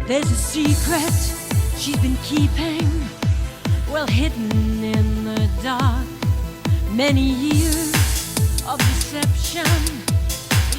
There's a secret she's been keeping, well hidden in the dark. Many years of deception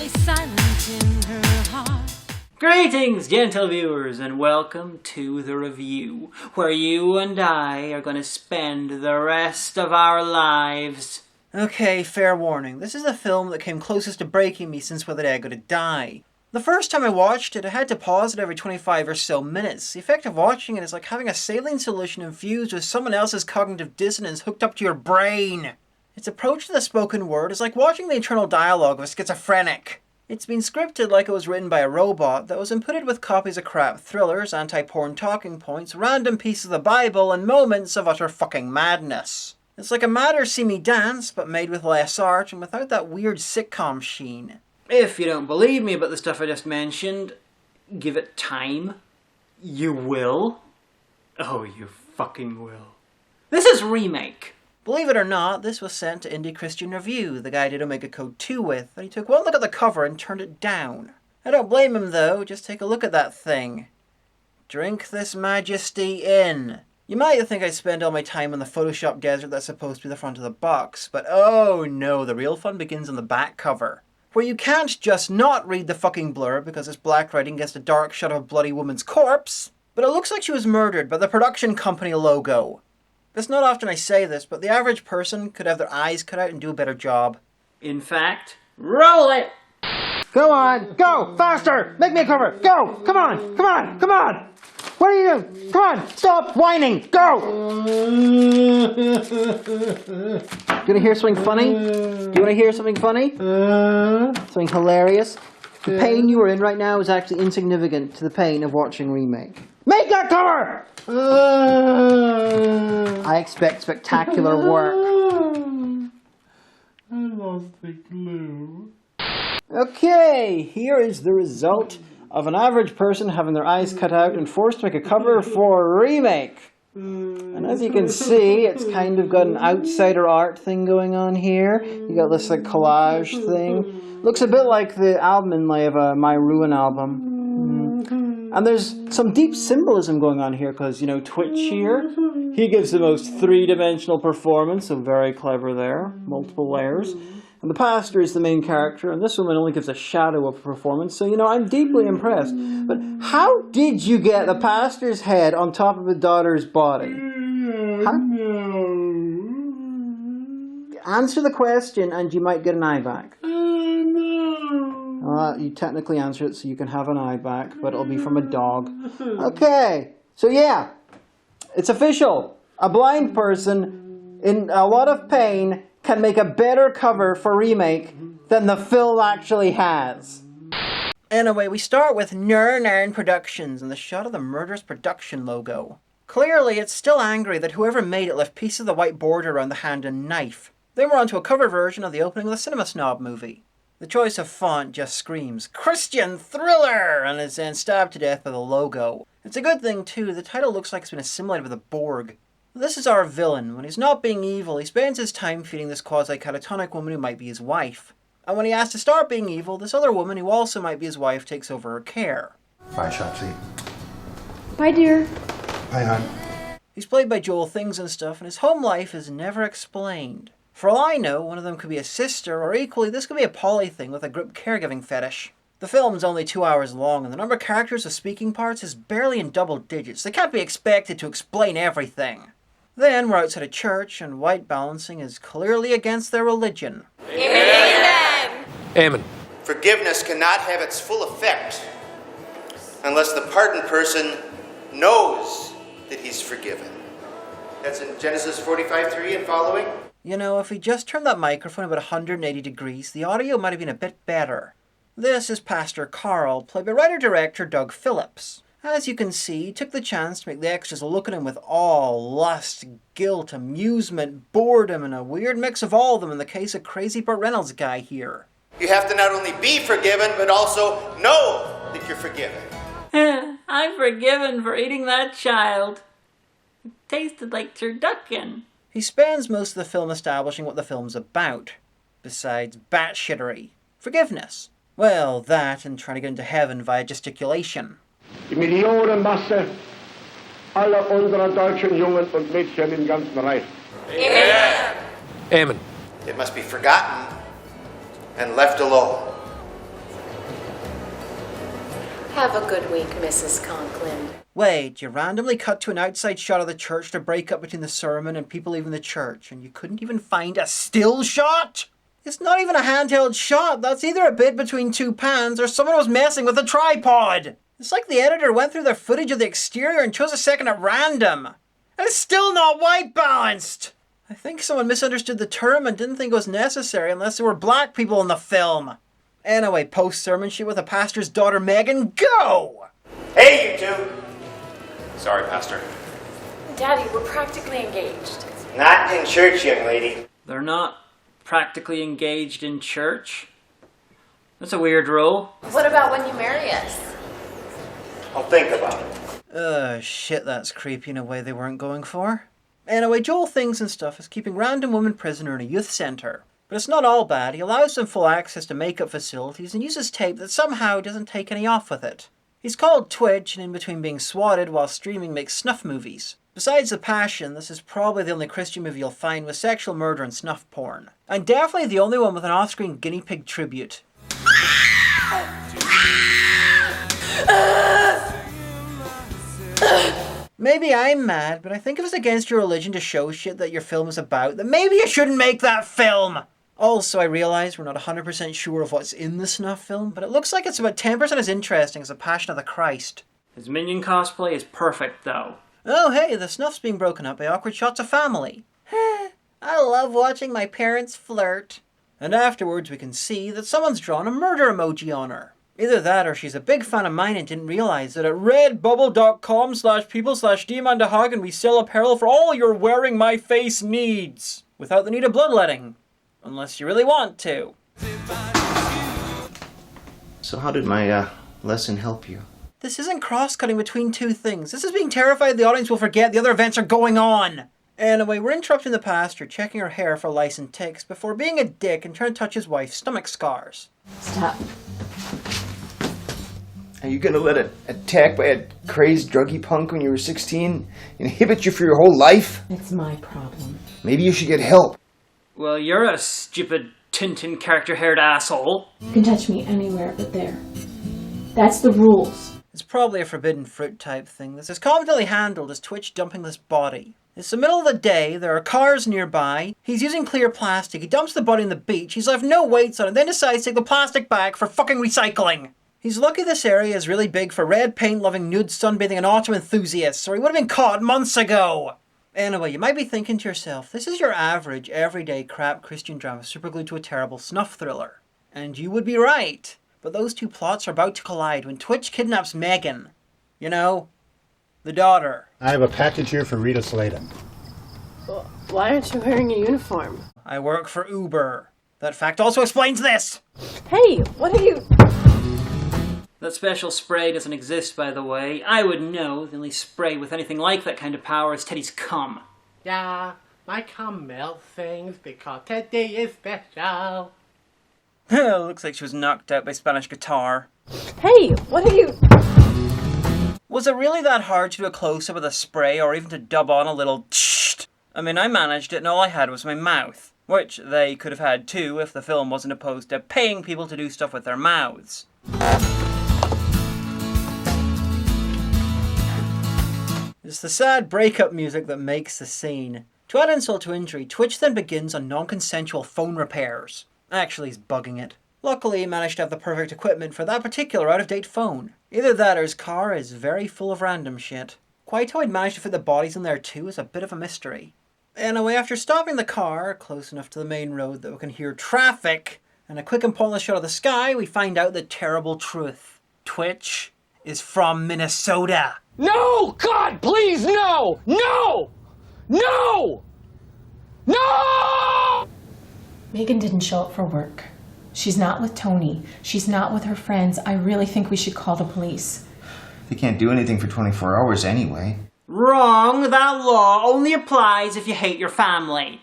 lay silent in her heart. Greetings, gentle viewers, and welcome to the review, where you and I are going to spend the rest of our lives. Okay, fair warning. This is the film that came closest to breaking me since Whether I Go to Die. The first time I watched it, I had to pause it every 25 or so minutes. The effect of watching it is like having a saline solution infused with someone else's cognitive dissonance hooked up to your brain. Its approach to the spoken word is like watching the internal dialogue of a schizophrenic. It's been scripted like it was written by a robot that was inputted with copies of crap thrillers, anti-porn talking points, random pieces of the Bible, and moments of utter fucking madness. It's like a Madder See Me Dance, but made with less art and without that weird sitcom sheen. If you don't believe me about the stuff I just mentioned, give it time. You will. Oh, you fucking will. This is Remake. Believe it or not, this was sent to Indie Christian Review, the guy I did Omega Code 2 with, and he took one look at the cover and turned it down. I don't blame him though, just take a look at that thing. Drink this majesty in. You might think I'd spend all my time on the Photoshop desert that's supposed to be the front of the box, but oh no, the real fun begins on the back cover, where you can't just not read the fucking blurb because it's black writing against a dark shot of a bloody woman's corpse, but it looks like she was murdered by the production company logo. It's not often I say this, but the average person could have their eyes cut out and do a better job. In fact, roll it! Go on! Go! Faster! Make me a cover! Go! Come on! Come on! Come on! What are you doing? Come on! Stop whining! Go! Do you want to hear something funny? Do you want to hear something funny? Something hilarious? The pain you are in right now is actually insignificant to the pain of watching Remake. Make that cover! I expect spectacular work. I lost the clue. Okay, here is the result of an average person having their eyes cut out and forced to make a cover for Remake. And as you can see, it's kind of got an outsider art thing going on here. You got this like collage thing. Looks a bit like the album inlay of a My Ruin album. And there's some deep symbolism going on here because, you know, Twitch here, he gives the most three-dimensional performance, so very clever there, multiple layers. And the pastor is the main character, and this woman only gives a shadow of a performance, so, you know, I'm deeply impressed. But how did you get the pastor's head on top of a daughter's body? Answer the question and you might get an eye back. You technically answer it so you can have an eye back, but it'll be from a dog. Okay, so yeah, it's official. A blind person in a lot of pain can make a better cover for Remake than the film actually has. Anyway, we start with Narn Productions and the shot of the murderous production logo. Clearly, it's still angry that whoever made it left pieces of the white border around the hand and knife. Then we're onto a cover version of the opening of the Cinema Snob movie. The choice of font just screams Christian thriller and is then stabbed to death by the logo. It's a good thing too, the title looks like it's been assimilated with a Borg. This is our villain. When he's not being evil, he spends his time feeding this quasi-catatonic woman who might be his wife. And when he has to start being evil, this other woman who also might be his wife takes over her care. Bye, Shopsy. Bye, dear. Bye, hon. He's played by Joel Things and stuff, and his home life is never explained. For all I know, one of them could be a sister, or equally, this could be a poly thing with a group caregiving fetish. The film's only 2 hours long, and the number of characters with speaking parts is barely in double digits. They can't be expected to explain everything. Then we're outside a church, and white balancing is clearly against their religion. Amen. Amen. Forgiveness cannot have its full effect unless the pardoned person knows that he's forgiven. That's in Genesis 45:3 and following. You know, if we just turned that microphone about 180 degrees, the audio might have been a bit better. This is Pastor Carl, played by writer-director Doug Phillips. As you can see, he took the chance to make the extras look at him with awe, lust, guilt, amusement, boredom, and a weird mix of all of them in the case of Crazy Burt Reynolds guy here. You have to not only be forgiven, but also know that you're forgiven. I'm forgiven for eating that child. It tasted like turducken. He spends most of the film establishing what the film's about, besides batshittery. Forgiveness. Well, that and trying to get into heaven via gesticulation. die Millionenmasse aller unserer deutschen Jungen und Mädchen im ganzen Reich. Amen. Amen. It must be forgotten and left alone. Have a good week, Mrs. Conklin. Wait, you randomly cut to an outside shot of the church to break up between the sermon and people leaving the church, and you couldn't even find a still shot? It's not even a handheld shot. That's either a bit between two pans or someone was messing with a tripod. It's like the editor went through the footage of the exterior and chose a second at random. And it's still not white balanced. I think someone misunderstood the term and didn't think it was necessary unless there were black people in the film. Anyway, post-sermon shit with a pastor's daughter Megan, go! Hey, you two! Sorry, Pastor. Daddy, we're practically engaged. Not in church, young lady. They're not practically engaged in church? That's a weird rule. What about when you marry us? I'll think about it. Shit, that's creepy in a way they weren't going for. Anyway, Joel Things and Stuff is keeping random women prisoner in a youth centre. But it's not all bad. He allows them full access to makeup facilities and uses tape that somehow doesn't take any off with it. He's called Twitch, and in between being swatted while streaming makes snuff movies. Besides The Passion, this is probably the only Christian movie you'll find with sexual murder and snuff porn. And definitely the only one with an off-screen guinea pig tribute. Maybe I'm mad, but I think if it's against your religion to show shit that your film is about, then maybe you shouldn't make that film! Also, I realise we're not 100% sure of what's in the snuff film, but it looks like it's about 10% as interesting as The Passion of the Christ. His minion cosplay is perfect, though. Oh hey, the snuff's being broken up by awkward shots of family. I love watching my parents flirt. And afterwards we can see that someone's drawn a murder emoji on her. Either that or she's a big fan of mine and didn't realise that at redbubble.com/people/DMandaHagan we sell apparel for all your wearing my face needs. Without the need of bloodletting. Unless you really want to. So how did my lesson help you? This isn't cross-cutting between two things. This is being terrified the audience will forget the other events are going on. Anyway, we're interrupting the pastor, checking her hair for lice and ticks, before being a dick and trying to touch his wife's stomach scars. Stop. Are you gonna let an attack by a crazed druggy punk when you were 16 inhibit you for your whole life? It's my problem. Maybe you should get help. Well, you're a stupid Tintin character-haired asshole. You can touch me anywhere but there. That's the rules. It's probably a forbidden fruit type thing. This is confidently handled as Twitch dumping this body. It's the middle of the day, there are cars nearby, he's using clear plastic, he dumps the body on the beach, he's left no weights on it, then decides to take the plastic back for fucking recycling. He's lucky this area is really big for red paint-loving, nude sunbathing and auto enthusiasts, or he would have been caught months ago. Anyway, you might be thinking to yourself, this is your average, everyday crap Christian drama superglued to a terrible snuff thriller. And you would be right. But those two plots are about to collide when Twitch kidnaps Megan. You know, the daughter. I have a package here for Rita Sladen. Why aren't you wearing a uniform? I work for Uber. That fact also explains this! Hey, what are you... That special spray doesn't exist, by the way. I would know. The only spray with anything like that kind of power is Teddy's cum. Yeah, my cum melts things because Teddy is special. Looks like she was knocked out by Spanish guitar. Hey, what are you... Was it really that hard to do a close-up with a spray or even to dub on a little tsh? I mean, I managed it and all I had was my mouth. Which they could have had too if the film wasn't opposed to paying people to do stuff with their mouths. It's the sad breakup music that makes the scene. To add insult to injury, Twitch then begins on non-consensual phone repairs. Actually, he's bugging it. Luckily, he managed to have the perfect equipment for that particular out-of-date phone. Either that or his car is very full of random shit. Quite how he'd managed to fit the bodies in there too is a bit of a mystery. Anyway, after stopping the car close enough to the main road that we can hear traffic, and a quick and pointless shot of the sky, we find out the terrible truth. Twitch is from Minnesota. No! God, please, no! No! No! No! Megan didn't show up for work. She's not with Tony. She's not with her friends. I really think we should call the police. They can't do anything for 24 hours anyway. Wrong. That law only applies if you hate your family.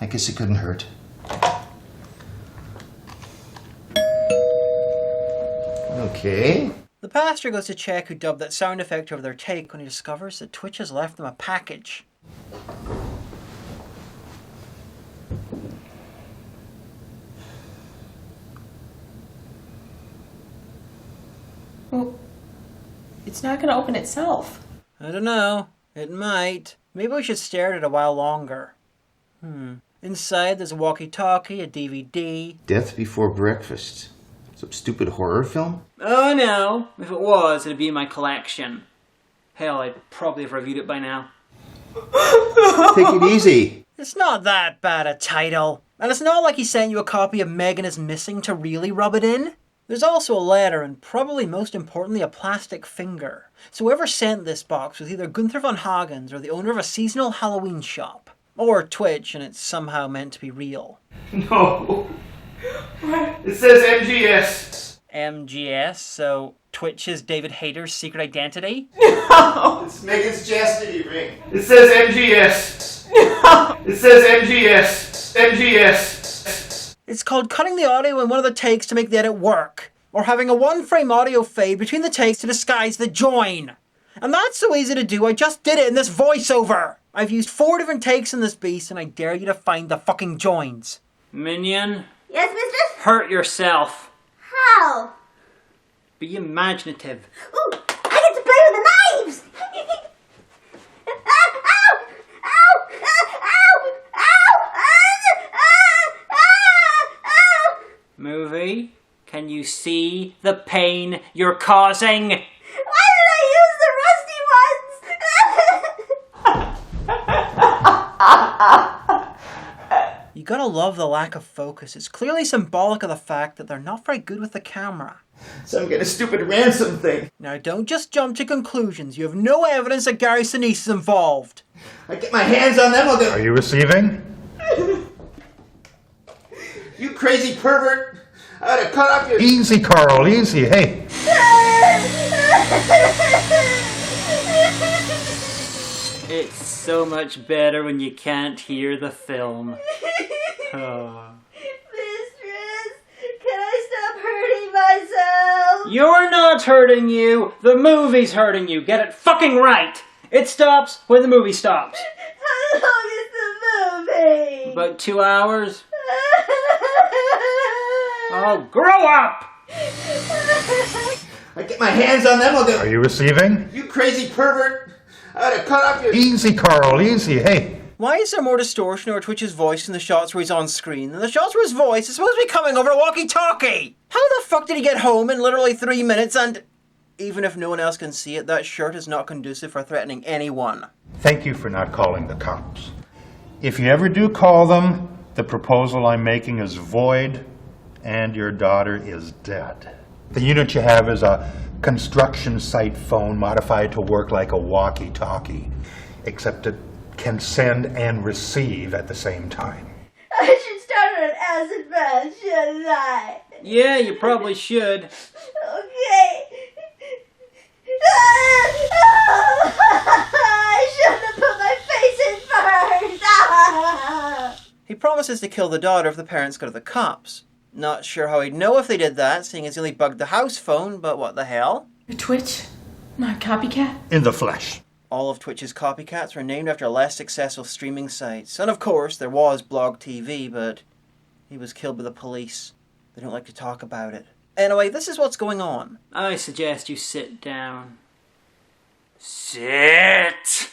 I guess it couldn't hurt. Okay. The pastor goes to check who dubbed that sound effect over their take when he discovers that Twitch has left them a package. Well, it's not going to open itself. I don't know. It might. Maybe we should stare at it a while longer. Inside there's a walkie-talkie, a DVD. Death Before Breakfast. Some stupid horror film? Oh no. If it was, it'd be in my collection. Hell, I'd probably have reviewed it by now. Take it easy. It's not that bad a title. And it's not like he sent you a copy of Megan is Missing to really rub it in. There's also a letter and probably most importantly a plastic finger. So whoever sent this box was either Gunther von Hagen's or the owner of a seasonal Halloween shop. Or Twitch, and it's somehow meant to be real. No. It says MGS. MGS, so Twitch is David Hayter's secret identity? No. It's Megan's chastity ring. It says MGS. No. It says MGS. MGS. It's called cutting the audio in one of the takes to make the edit work. Or having a one-frame audio fade between the takes to disguise the join. And that's so easy to do, I just did it in this voiceover. I've used 4 different takes in this beast, and I dare you to find the fucking joins. Minion? Yes, mistress? Hurt yourself. How? Be imaginative. Ooh, I get to play with the knives! Ow! Ow! Ow! Ow! Ow! Movie, can you see the pain you're causing? Why did I use the rusty ones? You gotta love the lack of focus. It's clearly symbolic of the fact that they're not very good with the camera. Some kind of stupid ransom thing. Now don't just jump to conclusions. You have no evidence that Gary Sinise is involved. I get my hands on them, I'll do. Are you receiving? You crazy pervert. I ought to cut off your... Easy, Carl, easy. Hey. It's so much better when you can't hear the film. Oh. Mistress, can I stop hurting myself? You're not hurting you. The movie's hurting you. Get it fucking right. It stops when the movie stops. How long is the movie? About 2 hours. Oh, grow up! I get my hands on them, I'll do. Are you receiving? You crazy pervert. I ought to cut off your... Easy, Carl, easy. Hey. Why is there more distortion over Twitch's voice in the shots where he's on screen than the shots where his voice is supposed to be coming over a walkie-talkie? How the fuck did he get home in literally 3 minutes and... Even if no one else can see it, that shirt is not conducive for threatening anyone. Thank you for not calling the cops. If you ever do call them, the proposal I'm making is void and your daughter is dead. The unit you have is a construction site phone modified to work like a walkie-talkie, except it can send and receive at the same time. I should start on an acid bath, shouldn't I? Yeah, you probably should. Okay. I shouldn't have put my face in first. He promises to kill the daughter if the parents go to the cops. Not sure how he'd know if they did that, seeing as he only bugged the house phone, but what the hell? Your Twitch? Not copycat? In the flesh. All of Twitch's copycats were named after less successful streaming sites. And of course, there was Blog TV, but he was killed by the police. They don't like to talk about it. Anyway, this is what's going on. I suggest you sit down. Sit!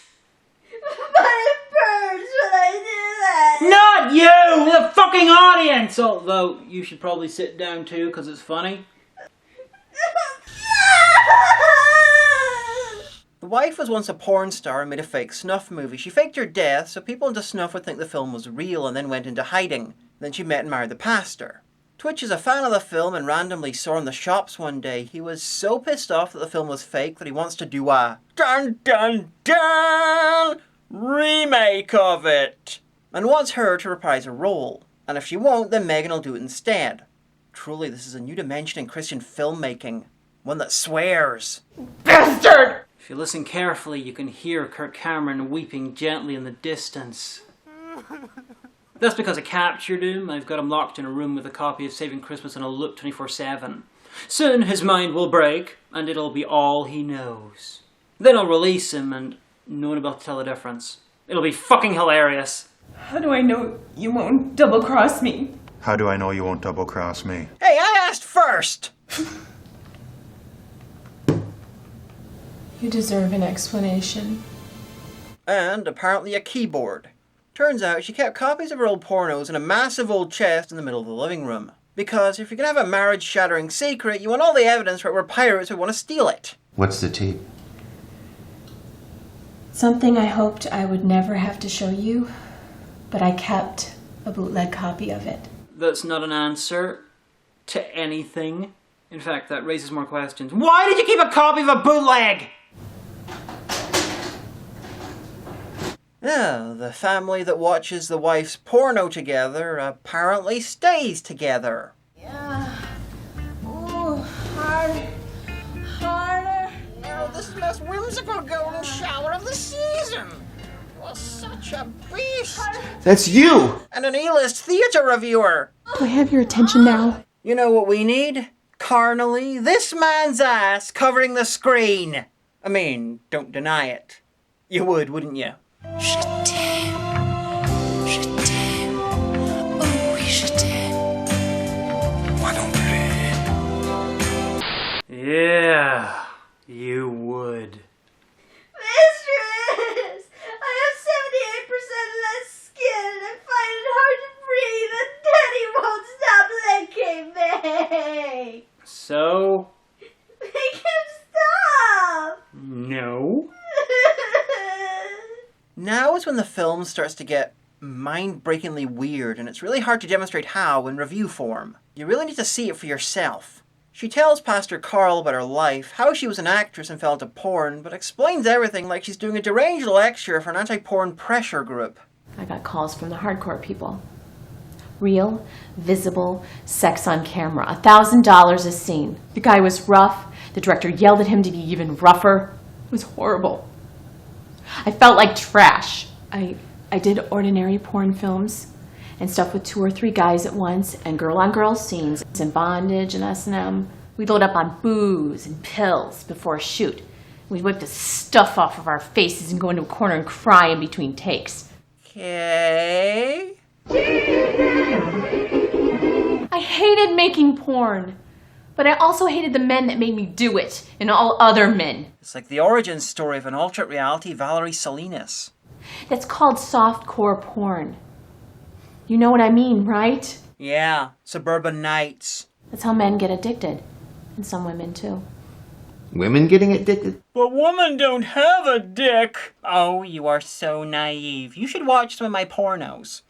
But it burns when I do that. Not you! The fucking audience! Although, you should probably sit down too, because it's funny. The wife was once a porn star and made a fake snuff movie. She faked her death so people into snuff would think the film was real and then went into hiding. Then she met and married the pastor. Twitch is a fan of the film and randomly saw in the shops one day. He was so pissed off that the film was fake that he wants to do a dun dun dun remake of it. And wants her to reprise her role. And if she won't, then Megan will do it instead. Truly, this is a new dimension in Christian filmmaking. One that swears. Bastard! If you listen carefully, you can hear Kirk Cameron weeping gently in the distance. That's because I captured him. I've got him locked in a room with a copy of Saving Christmas on a loop 24/7. Soon his mind will break, and it'll be all he knows. Then I'll release him, and no one will be able to tell the difference. It'll be fucking hilarious. How do I know you won't double-cross me? How do I know you won't double-cross me? Hey, I asked first! You deserve an explanation. And apparently a keyboard. Turns out she kept copies of her old pornos in a massive old chest in the middle of the living room. Because if you're gonna have a marriage-shattering secret, you want all the evidence for it where pirates would want to steal it. What's the tape? Something I hoped I would never have to show you, but I kept a bootleg copy of it. That's not an answer to anything. In fact, that raises more questions. Why did you keep a copy of a bootleg? Oh, the family that watches the wife's porno together apparently stays together. Yeah. Ooh, harder. Oh, this is the most whimsical golden shower of the season. Well, such a beast. That's you! And an A-list theater reviewer. Do I have your attention now? You know what we need? Carnally, this man's ass covering the screen. I mean, don't deny it. You would, wouldn't you? Je t'aime. Je t'aime. Oh oui, je t'aime. Moi non plus. Yeah, you would. Mistress! I have 78% less skin and I find it hard to breathe and Daddy won't stop licking me! So? Make him stop! No. Now is when the film starts to get mind-breakingly weird, and it's really hard to demonstrate how in review form. You really need to see it for yourself. She tells Pastor Carl about her life, how she was an actress and fell into porn, but explains everything like she's doing a deranged lecture for an anti-porn pressure group. I got calls from the hardcore people. Real, visible, sex on camera. $1,000 a scene. The guy was rough. The director yelled at him to be even rougher. It was horrible. I felt like trash. I did ordinary porn films and stuff with 2 or 3 guys at once and girl-on-girl scenes and bondage and S&M. We'd load up on booze and pills before a shoot. We'd whip the stuff off of our faces and go into a corner and cry in between takes. Okay. I hated making porn, but I also hated the men that made me do it and all other men. It's like the origin story of an alternate reality Valerie Salinas. That's called softcore porn. You know what I mean, right? Yeah, Suburban Nights. That's how men get addicted. And some women too. Women getting addicted? But women don't have a dick. Oh, you are so naive. You should watch some of my pornos.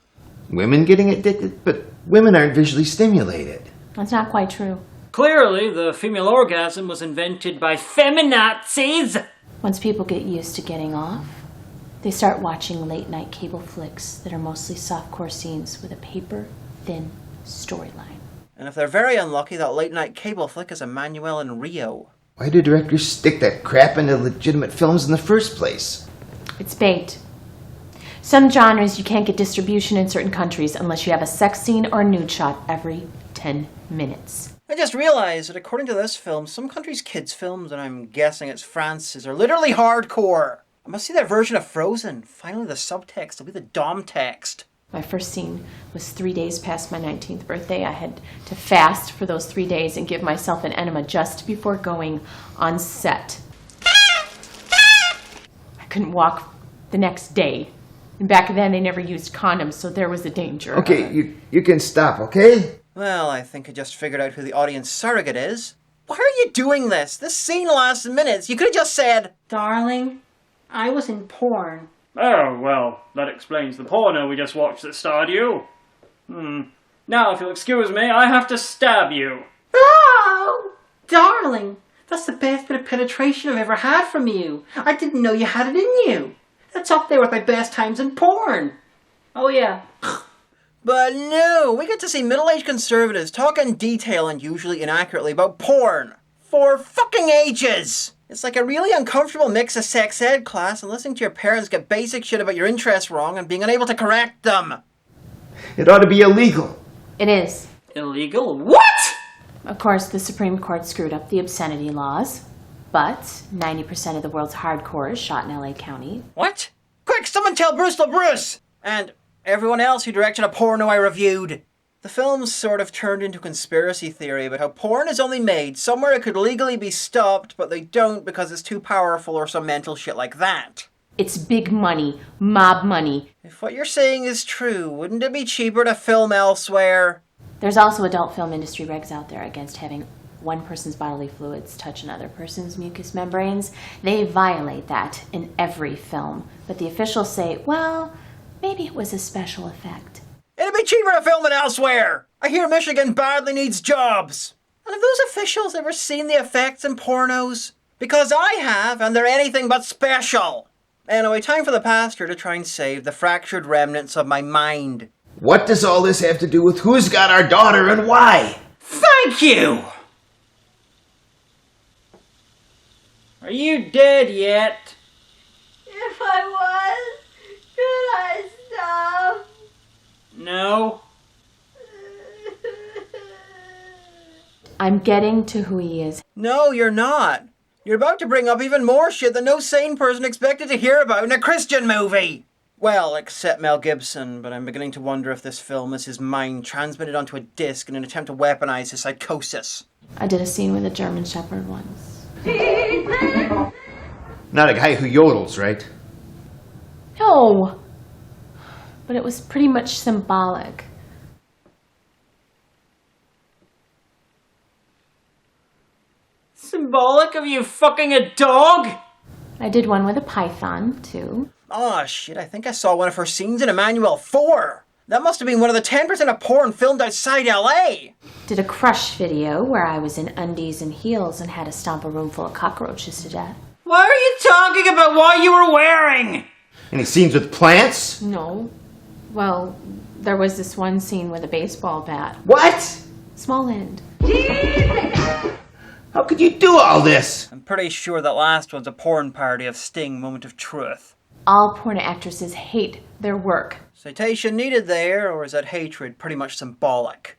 Women getting addicted? But women aren't visually stimulated. That's not quite true. Clearly, the female orgasm was invented by feminazis. Once people get used to getting off, they start watching late-night cable flicks that are mostly softcore scenes with a paper-thin storyline. And if they're very unlucky, that late-night cable flick is Emmanuel in Rio. Why do directors stick that crap into legitimate films in the first place? It's bait. Some genres you can't get distribution in certain countries unless you have a sex scene or a nude shot every 10 minutes. I just realized that according to this film, some countries' kids' films, and I'm guessing it's France's, are literally hardcore. I must see that version of Frozen. Finally, the subtext will be the dom text. My first scene was 3 days past my 19th birthday. I had to fast for those 3 days and give myself an enema just before going on set. I couldn't walk the next day. And back then, they never used condoms, so there was a danger. Okay, you can stop, okay? Well, I think I just figured out who the audience surrogate is. Why are you doing this? This scene lasts minutes. You could have just said, Darling, I was in porn. Oh, well, that explains the porno we just watched that starred you. Now, if you'll excuse me, I have to stab you. Oh! Darling, that's the best bit of penetration I've ever had from you. I didn't know you had it in you. That's up there with my best times in porn. Oh, yeah. But no, we get to see middle-aged conservatives talk in detail and usually inaccurately about porn. For fucking ages! It's like a really uncomfortable mix of sex ed class and listening to your parents get basic shit about your interests wrong and being unable to correct them. It ought to be illegal. It is. Illegal? What? Of course, the Supreme Court screwed up the obscenity laws, but 90% of the world's hardcore is shot in LA County. What? Quick, someone tell Bruce LaBruce! And everyone else who directed a porno I reviewed. The film's sort of turned into a conspiracy theory about how porn is only made somewhere it could legally be stopped, but they don't because it's too powerful or some mental shit like that. It's big money, mob money. If what you're saying is true, wouldn't it be cheaper to film elsewhere? There's also adult film industry regs out there against having one person's bodily fluids touch another person's mucous membranes. They violate that in every film. But the officials say, well, maybe it was a special effect. It'd be cheaper to film it elsewhere! I hear Michigan badly needs jobs! And have those officials ever seen the effects in pornos? Because I have, and they're anything but special! Anyway, time for the pastor to try and save the fractured remnants of my mind. What does all this have to do with who's got our daughter and why? Thank you! Are you dead yet? If I was, could I stop? No. I'm getting to who he is. No, you're not. You're about to bring up even more shit that no sane person expected to hear about in a Christian movie. Well, except Mel Gibson, but I'm beginning to wonder if this film is his mind transmitted onto a disc in an attempt to weaponize his psychosis. I did a scene with a German Shepherd once. Not a guy who yodels, right? No! But it was pretty much symbolic. Symbolic of you fucking a dog? I did one with a python, too. Oh shit, I think I saw one of her scenes in Emmanuel 4. That must have been one of the 10% of porn filmed outside LA. Did a crush video where I was in undies and heels and had to stomp a room full of cockroaches to death. Why are you talking about what you were wearing? Any scenes with plants? No. Well, there was this one scene with a baseball bat. What? Small end. How could you do all this? I'm pretty sure that last one's a porn parody of Sting Moment of Truth. All porn actresses hate their work. Citation needed there, or is that hatred pretty much symbolic?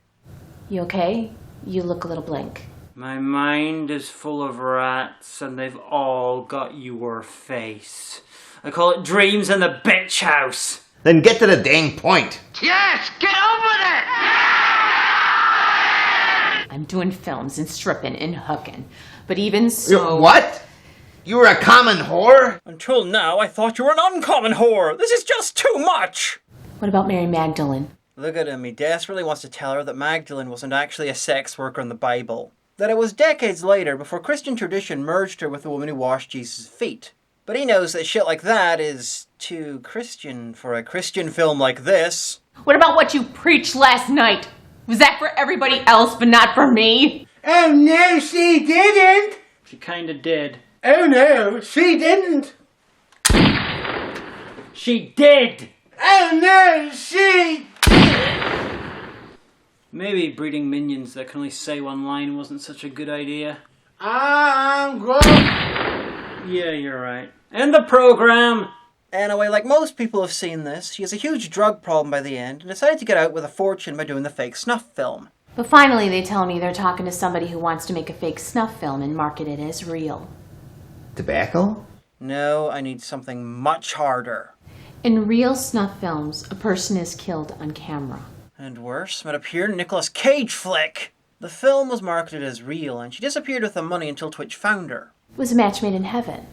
You okay? You look a little blank. My mind is full of rats, and they've all got your face. I call it dreams in the bitch house. Then get to the dang point. Yes, get over there! I'm doing films and stripping and hooking. But even so... What? You were a common whore? Until now, I thought you were an uncommon whore. This is just too much. What about Mary Magdalene? Look at him. He desperately wants to tell her that Magdalene wasn't actually a sex worker in the Bible. That it was decades later before Christian tradition merged her with the woman who washed Jesus' feet. But he knows that shit like that is too Christian for a Christian film like this. What about what you preached last night? Was that for everybody else but not for me? Oh no, she didn't! She kinda did. Oh no, she didn't! She did! Oh no, she... Maybe breeding minions that can only say one line wasn't such a good idea. I'm grown. Yeah, you're right. End the program! Anyway, like most people have seen this, she has a huge drug problem by the end and decided to get out with a fortune by doing the fake snuff film. But finally they tell me they're talking to somebody who wants to make a fake snuff film and market it as real. Tobacco? No, I need something much harder. In real snuff films, a person is killed on camera. And worse, might appear in a Nicolas Cage flick. The film was marketed as real, and she disappeared with the money until Twitch found her. It was a match made in heaven.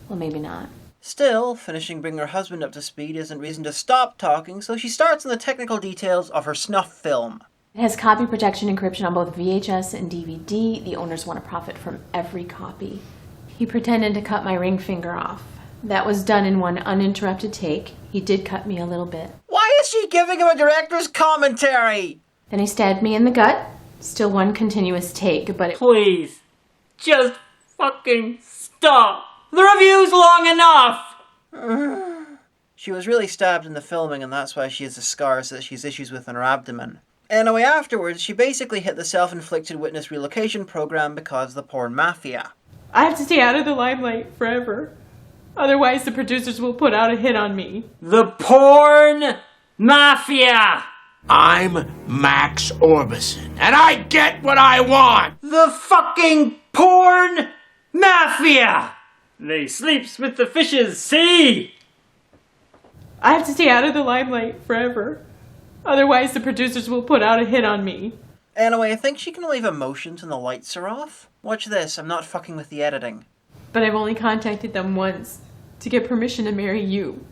Well, maybe not. Still, finishing bringing her husband up to speed isn't reason to stop talking, so she starts on the technical details of her snuff film. It has copy protection encryption on both VHS and DVD. The owners want to profit from every copy. He pretended to cut my ring finger off. That was done in one uninterrupted take. He did cut me a little bit. Why is she giving him a director's commentary? Then he stabbed me in the gut. Still one continuous take, but it... Please, just fucking stop. The review's long enough. She was really stabbed in the filming, and that's why she has the scars that she has issues with in her abdomen. Anyway, afterwards, she basically hit the self-inflicted witness relocation program because of the porn mafia. I have to stay out of the limelight forever. Otherwise, the producers will put out a hit on me. The porn mafia! I'm Max Orbison, and I get what I want! The fucking porn mafia! They sleeps with the fishes, see? I have to stay out of the limelight forever. Otherwise, the producers will put out a hit on me. Anyway, I think she can leave emotions when the lights are off. Watch this, I'm not fucking with the editing. But I've only contacted them once to get permission to marry you.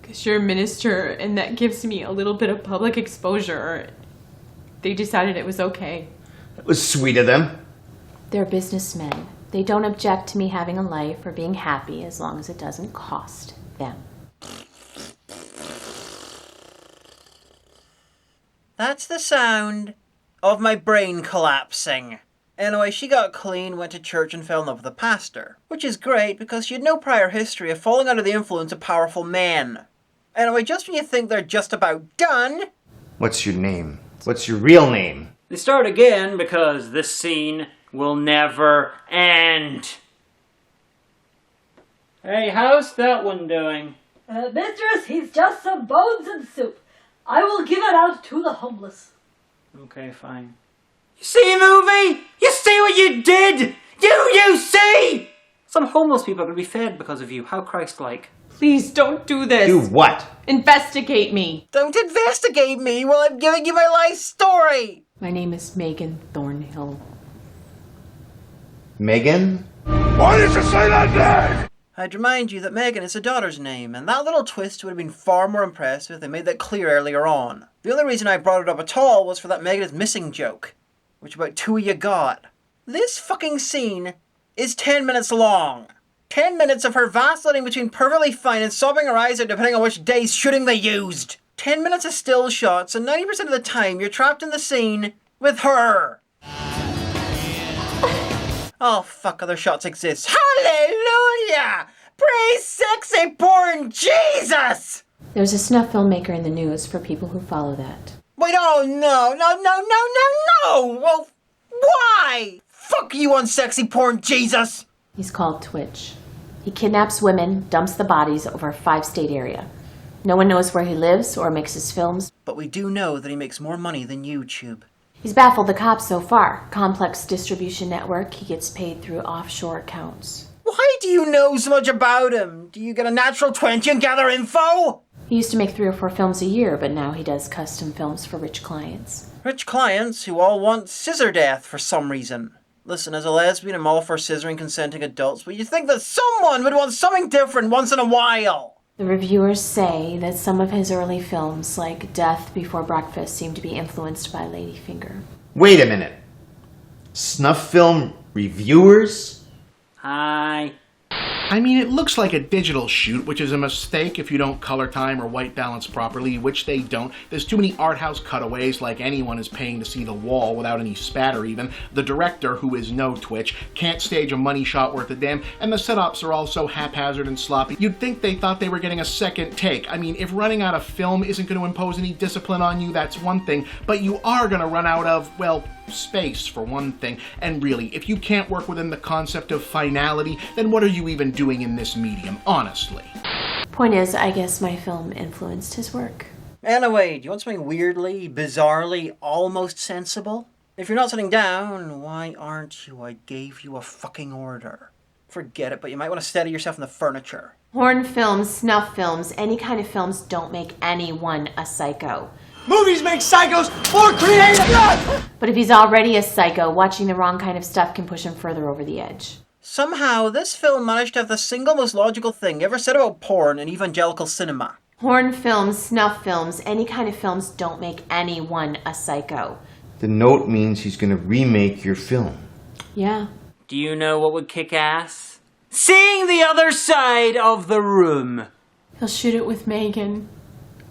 Because you're a minister, and that gives me a little bit of public exposure. They decided it was okay. That was sweet of them. They're businessmen. They don't object to me having a life or being happy as long as it doesn't cost them. That's the sound of my brain collapsing. Anyway, she got clean, went to church, and fell in love with a pastor. Which is great, because she had no prior history of falling under the influence of powerful men. Anyway, just when you think they're just about done... What's your name? What's your real name? They start again because this scene will never end. Hey, how's that one doing? Mistress, he's just some bones and soup. I will give it out to the homeless. Okay, fine. You see, movie? You see what you did? You see? Some homeless people are going to be fed because of you. How Christ-like. Please don't do this. Do what? Investigate me. Don't investigate me while I'm giving you my life story! My name is Megan Thornhill. Megan? Why did you say that name? I'd remind you that Megan is a daughter's name, and that little twist would have been far more impressive if they made that clear earlier on. The only reason I brought it up at all was for that Megan is missing joke, which about 2 of you got. This fucking scene is 10 minutes long. 10 minutes of her vacillating between perfectly fine and sobbing her eyes out depending on which day's shooting they used. 10 minutes of still shots, and 90% of the time you're trapped in the scene with her. Oh fuck, other shots exist. Hallelujah! Praise sexy porn Jesus! There's a snuff filmmaker in the news for people who follow that. Wait, oh no! Well, why? Fuck you, unsexy porn Jesus! He's called Twitch. He kidnaps women, dumps the bodies over a 5-state area. No one knows where he lives or makes his films. But we do know that he makes more money than YouTube. He's baffled the cops so far. Complex distribution network. He gets paid through offshore accounts. Why do you know so much about him? Do you get a natural 20 and gather info? He used to make 3 or 4 films a year, but now he does custom films for rich clients. Rich clients who all want scissor death for some reason. Listen, as a lesbian, I'm all for scissoring consenting adults, but you'd think that someone would want something different once in a while. The reviewers say that some of his early films, like Death Before Breakfast, seem to be influenced by Ladyfinger. Wait a minute. Snuff film reviewers? Hi. I mean, it looks like a digital shoot, which is a mistake if you don't color time or white balance properly, which they don't. There's too many art house cutaways, like anyone is paying to see the wall without any spatter even. The director, who is no Twitch, can't stage a money shot worth a damn, and the setups are all so haphazard and sloppy. You'd think they thought they were getting a second take. I mean, if running out of film isn't going to impose any discipline on you, that's one thing, but you are going to run out of, well, space for one thing. And really, if you can't work within the concept of finality, then what are you even doing in this medium, honestly? Point is, I guess my film influenced his work. Anyway, do you want something weirdly, bizarrely, almost sensible? If you're not sitting down, why aren't you? I gave you a fucking order. Forget it, but you might want to steady yourself in the furniture. Horn films, snuff films, any kind of films don't make anyone a psycho. Movies make psychos more creative! But if he's already a psycho, watching the wrong kind of stuff can push him further over the edge. Somehow, this film managed to have the single most logical thing ever said about porn in evangelical cinema. Horn films, snuff films, any kind of films don't make anyone a psycho. The note means he's going to remake your film. Yeah. Do you know what would kick ass? Seeing the other side of the room. He'll shoot it with Megan.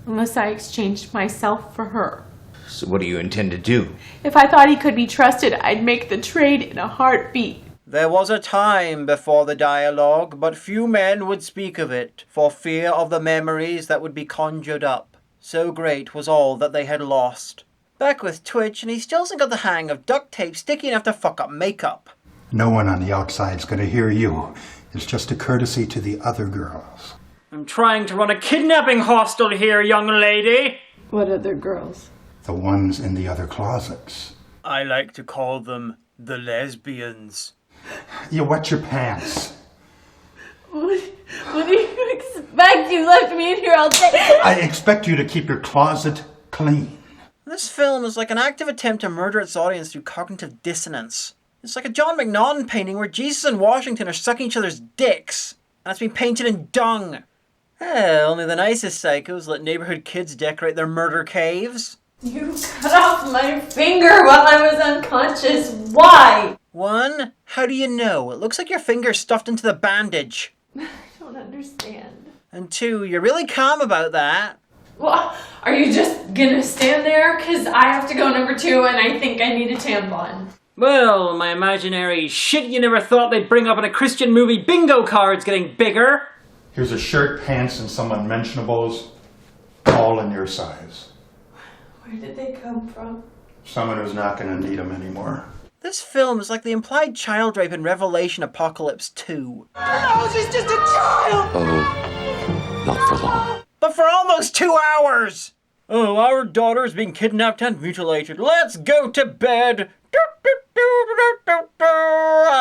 Unless I exchanged myself for her. So what do you intend to do? If I thought he could be trusted, I'd make the trade in a heartbeat. There was a time before the dialogue, but few men would speak of it, for fear of the memories that would be conjured up. So great was all that they had lost. Back with Twitch, and he still hasn't got the hang of duct tape sticky enough to fuck up makeup. No one on the outside's going to hear you. It's just a courtesy to the other girls. I'm trying to run a kidnapping hostel here, young lady. What other girls? The ones in the other closets. I like to call them the lesbians. You wet your pants. What do you expect? You left me in here all day. I expect you to keep your closet clean. This film is like an active attempt to murder its audience through cognitive dissonance. It's like a John McNaughton painting where Jesus and Washington are sucking each other's dicks, and it's been painted in dung. Only the nicest psychos let neighborhood kids decorate their murder caves. You cut off my finger while I was unconscious. Why? 1, how do you know? It looks like your finger's stuffed into the bandage. I don't understand. And 2, you're really calm about that. Well, are you just gonna stand there? Because I have to go number 2 and I think I need a tampon. Well, my imaginary shit you never thought they'd bring up in a Christian movie bingo card's getting bigger. Here's a shirt, pants, and some unmentionables, all in your size. Where did they come from? Someone who's not going to need them anymore. This film is like the implied child rape in Revelation Apocalypse 2. Oh, she's just a child! Oh, not for long. But for almost 2 hours! Oh, our daughter is being kidnapped and mutilated. Let's go to bed!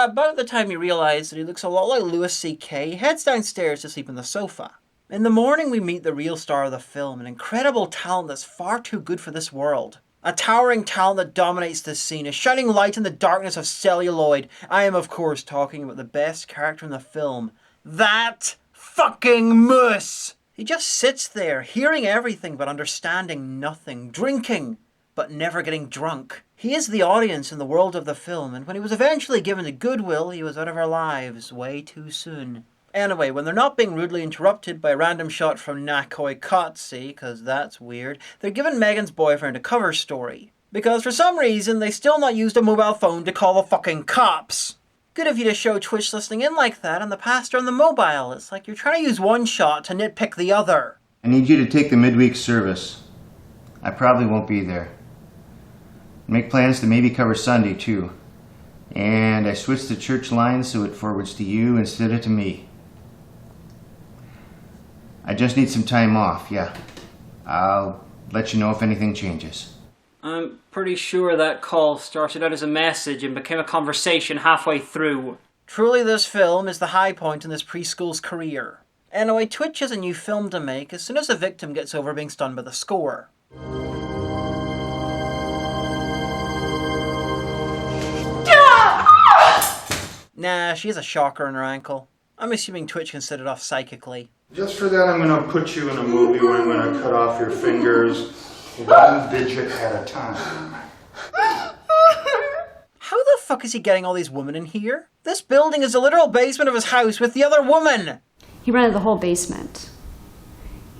About the time you realize that he looks a lot like Louis C.K., he heads downstairs to sleep on the sofa. In the morning we meet the real star of the film, an incredible talent that's far too good for this world. A towering talent that dominates this scene, a shining light in the darkness of celluloid. I am of course talking about the best character in the film. That fucking moose! He just sits there, hearing everything but understanding nothing, drinking, but never getting drunk. He is the audience in the world of the film, and when he was eventually given to goodwill, he was out of our lives way too soon. Anyway, when they're not being rudely interrupted by a random shot from Nakoi Kotze, because that's weird, they're giving Megan's boyfriend a cover story. Because for some reason, they still not used a mobile phone to call the fucking cops. Good of you to show Twitch listening in like that and the pastor on the mobile. It's like you're trying to use one shot to nitpick the other. I need you to take the midweek service. I probably won't be there. Make plans to maybe cover Sunday too. And I switched the church line so it forwards to you instead of to me. I just need some time off, yeah. I'll let you know if anything changes. I'm pretty sure that call started out as a message and became a conversation halfway through. Truly this film is the high point in this preschool's career. Anyway, Twitch has a new film to make as soon as the victim gets over being stunned by the score. Nah, she has a shocker in her ankle. I'm assuming Twitch can set it off psychically. Just for that, I'm going to put you in a movie where I'm going to cut off your fingers one digit at a time. How the fuck is he getting all these women in here? This building is the literal basement of his house with the other woman! He rented the whole basement.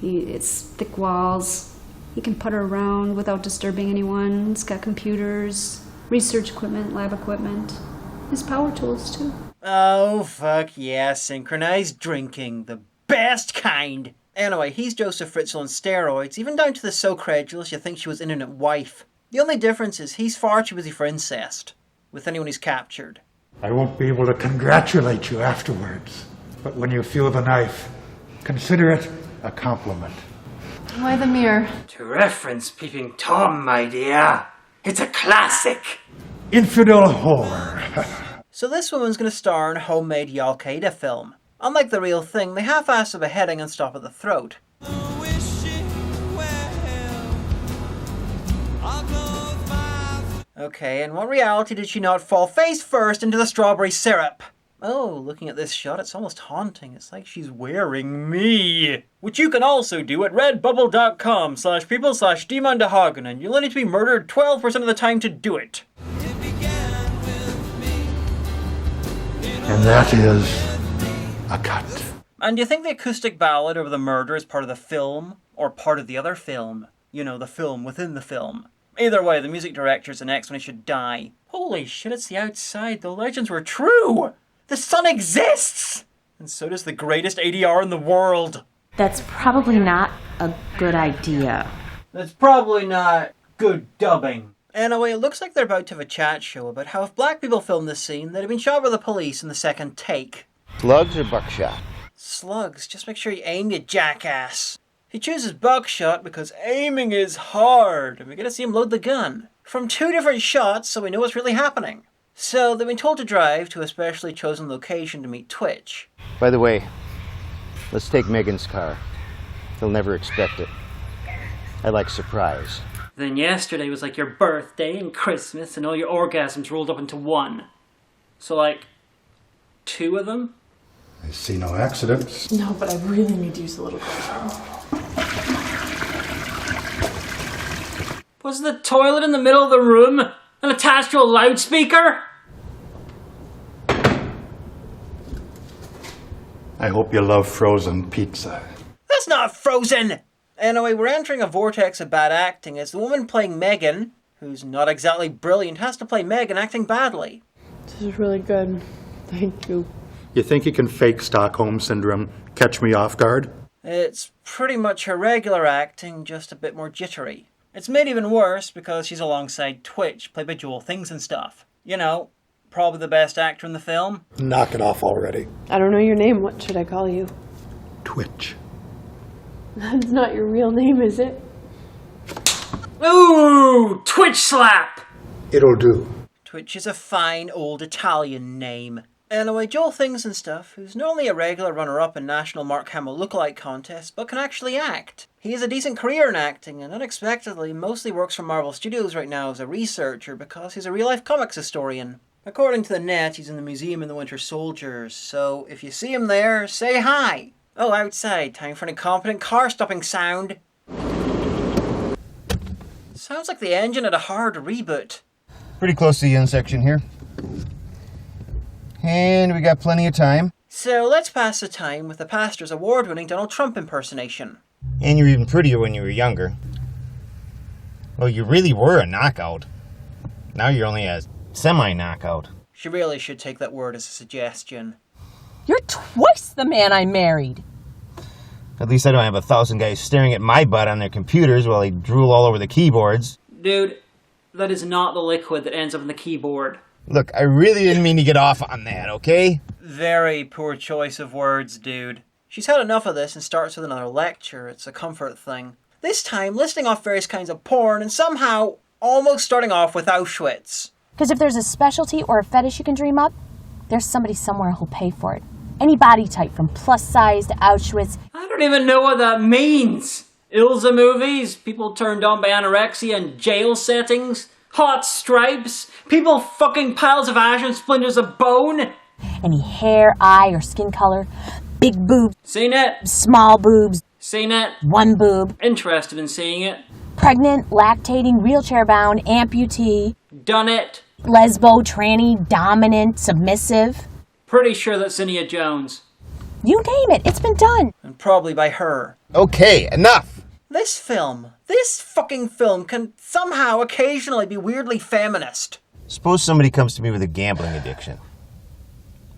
It's thick walls. He can putter around without disturbing anyone. He's got computers, research equipment, lab equipment. His power tools, too. Oh, fuck yeah, synchronized drinking. The best kind. Anyway, he's Joseph Fritzl on steroids, even down to the so credulous you think she was internet wife. The only difference is he's far too busy for incest with anyone he's captured. I won't be able to congratulate you afterwards, but when you feel the knife, consider it a compliment. Why the mirror? To reference Peeping Tom, my dear. It's a classic. Infidel whore. So this woman's going to star in a homemade Al-Qaeda film. Unlike the real thing, they half-ass a beheading and stop at the throat. Okay, in what reality did she not fall face first into the strawberry syrup? Oh, looking at this shot, it's almost haunting. It's like she's wearing me. Which you can also do at redbubble.com/people/demondehagen, and you'll only need to be murdered 12% of the time to do it. And that is a cut. And do you think the acoustic ballad over the murder is part of the film? Or part of the other film? You know, the film within the film. Either way, the music director's the next one who should die. Holy shit, it's the outside. The legends were true! The sun exists! And so does the greatest ADR in the world. That's probably not a good idea. That's probably not good dubbing. Anyway, it looks like they're about to have a chat show about how if black people filmed this scene, they'd have been shot by the police in the second take. Slugs or buckshot? Slugs. Just make sure you aim, you jackass. He chooses buckshot because aiming is hard, and we get to see him load the gun. From 2 different shots, so we know what's really happening. So they've been told to drive to a specially chosen location to meet Twitch. By the way, let's take Megan's car. They'll never expect it. I like surprise. Then yesterday was like your birthday and Christmas and all your orgasms rolled up into one. So like, 2 of them? I see no accidents. No, but I really need to use the little bathroom. Was the toilet in the middle of the room and attached to a loudspeaker? I hope you love frozen pizza. That's not frozen! Anyway, we're entering a vortex of bad acting as the woman playing Megan, who's not exactly brilliant, has to play Megan acting badly. This is really good. Thank you. You think you can fake Stockholm Syndrome, catch me off guard? It's pretty much her regular acting, just a bit more jittery. It's made even worse because she's alongside Twitch, played by Joel Things and Stuff. You know, probably the best actor in the film. Knock it off already. I don't know your name. What should I call you? Twitch. That's not your real name, is it? Ooh! Twitch slap! It'll do. Twitch is a fine old Italian name. Anyway, Joel Things and Stuff, who's not only a regular runner-up in National Mark Hamill lookalike contests, but can actually act. He has a decent career in acting, and unexpectedly mostly works for Marvel Studios right now as a researcher because he's a real-life comics historian. According to the net, he's in the Museum in the Winter Soldier, so if you see him there, say hi! Oh, outside, time for an incompetent car-stopping sound. Sounds like the engine had a hard reboot. Pretty close to the end section here. And we got plenty of time. So let's pass the time with the pastor's award-winning Donald Trump impersonation. And you're even prettier when you were younger. Well, you really were a knockout. Now you're only a semi-knockout. She really should take that word as a suggestion. You're twice the man I married. At least I don't have 1,000 guys staring at my butt on their computers while they drool all over the keyboards. Dude, that is not the liquid that ends up in the keyboard. Look, I really didn't mean to get off on that, okay? Very poor choice of words, dude. She's had enough of this and starts with another lecture. It's a comfort thing. This time, listing off various kinds of porn and somehow almost starting off with Auschwitz. Because if there's a specialty or a fetish you can dream up, there's somebody somewhere who'll pay for it. Any body type, from plus size to Auschwitz. I don't even know what that means. Ilza movies, people turned on by anorexia and jail settings, hot stripes, people fucking piles of ash and splinters of bone. Any hair, eye, or skin color. Big boobs. Seen it. Small boobs. Seen it. One boob. Interested in seeing it. Pregnant, lactating, wheelchair-bound, amputee. Done it. Lesbo, tranny, dominant, submissive. Pretty sure that's Zinnia Jones. You name it, it's been done. And probably by her. Okay, enough! This fucking film can somehow occasionally be weirdly feminist. Suppose somebody comes to me with a gambling addiction.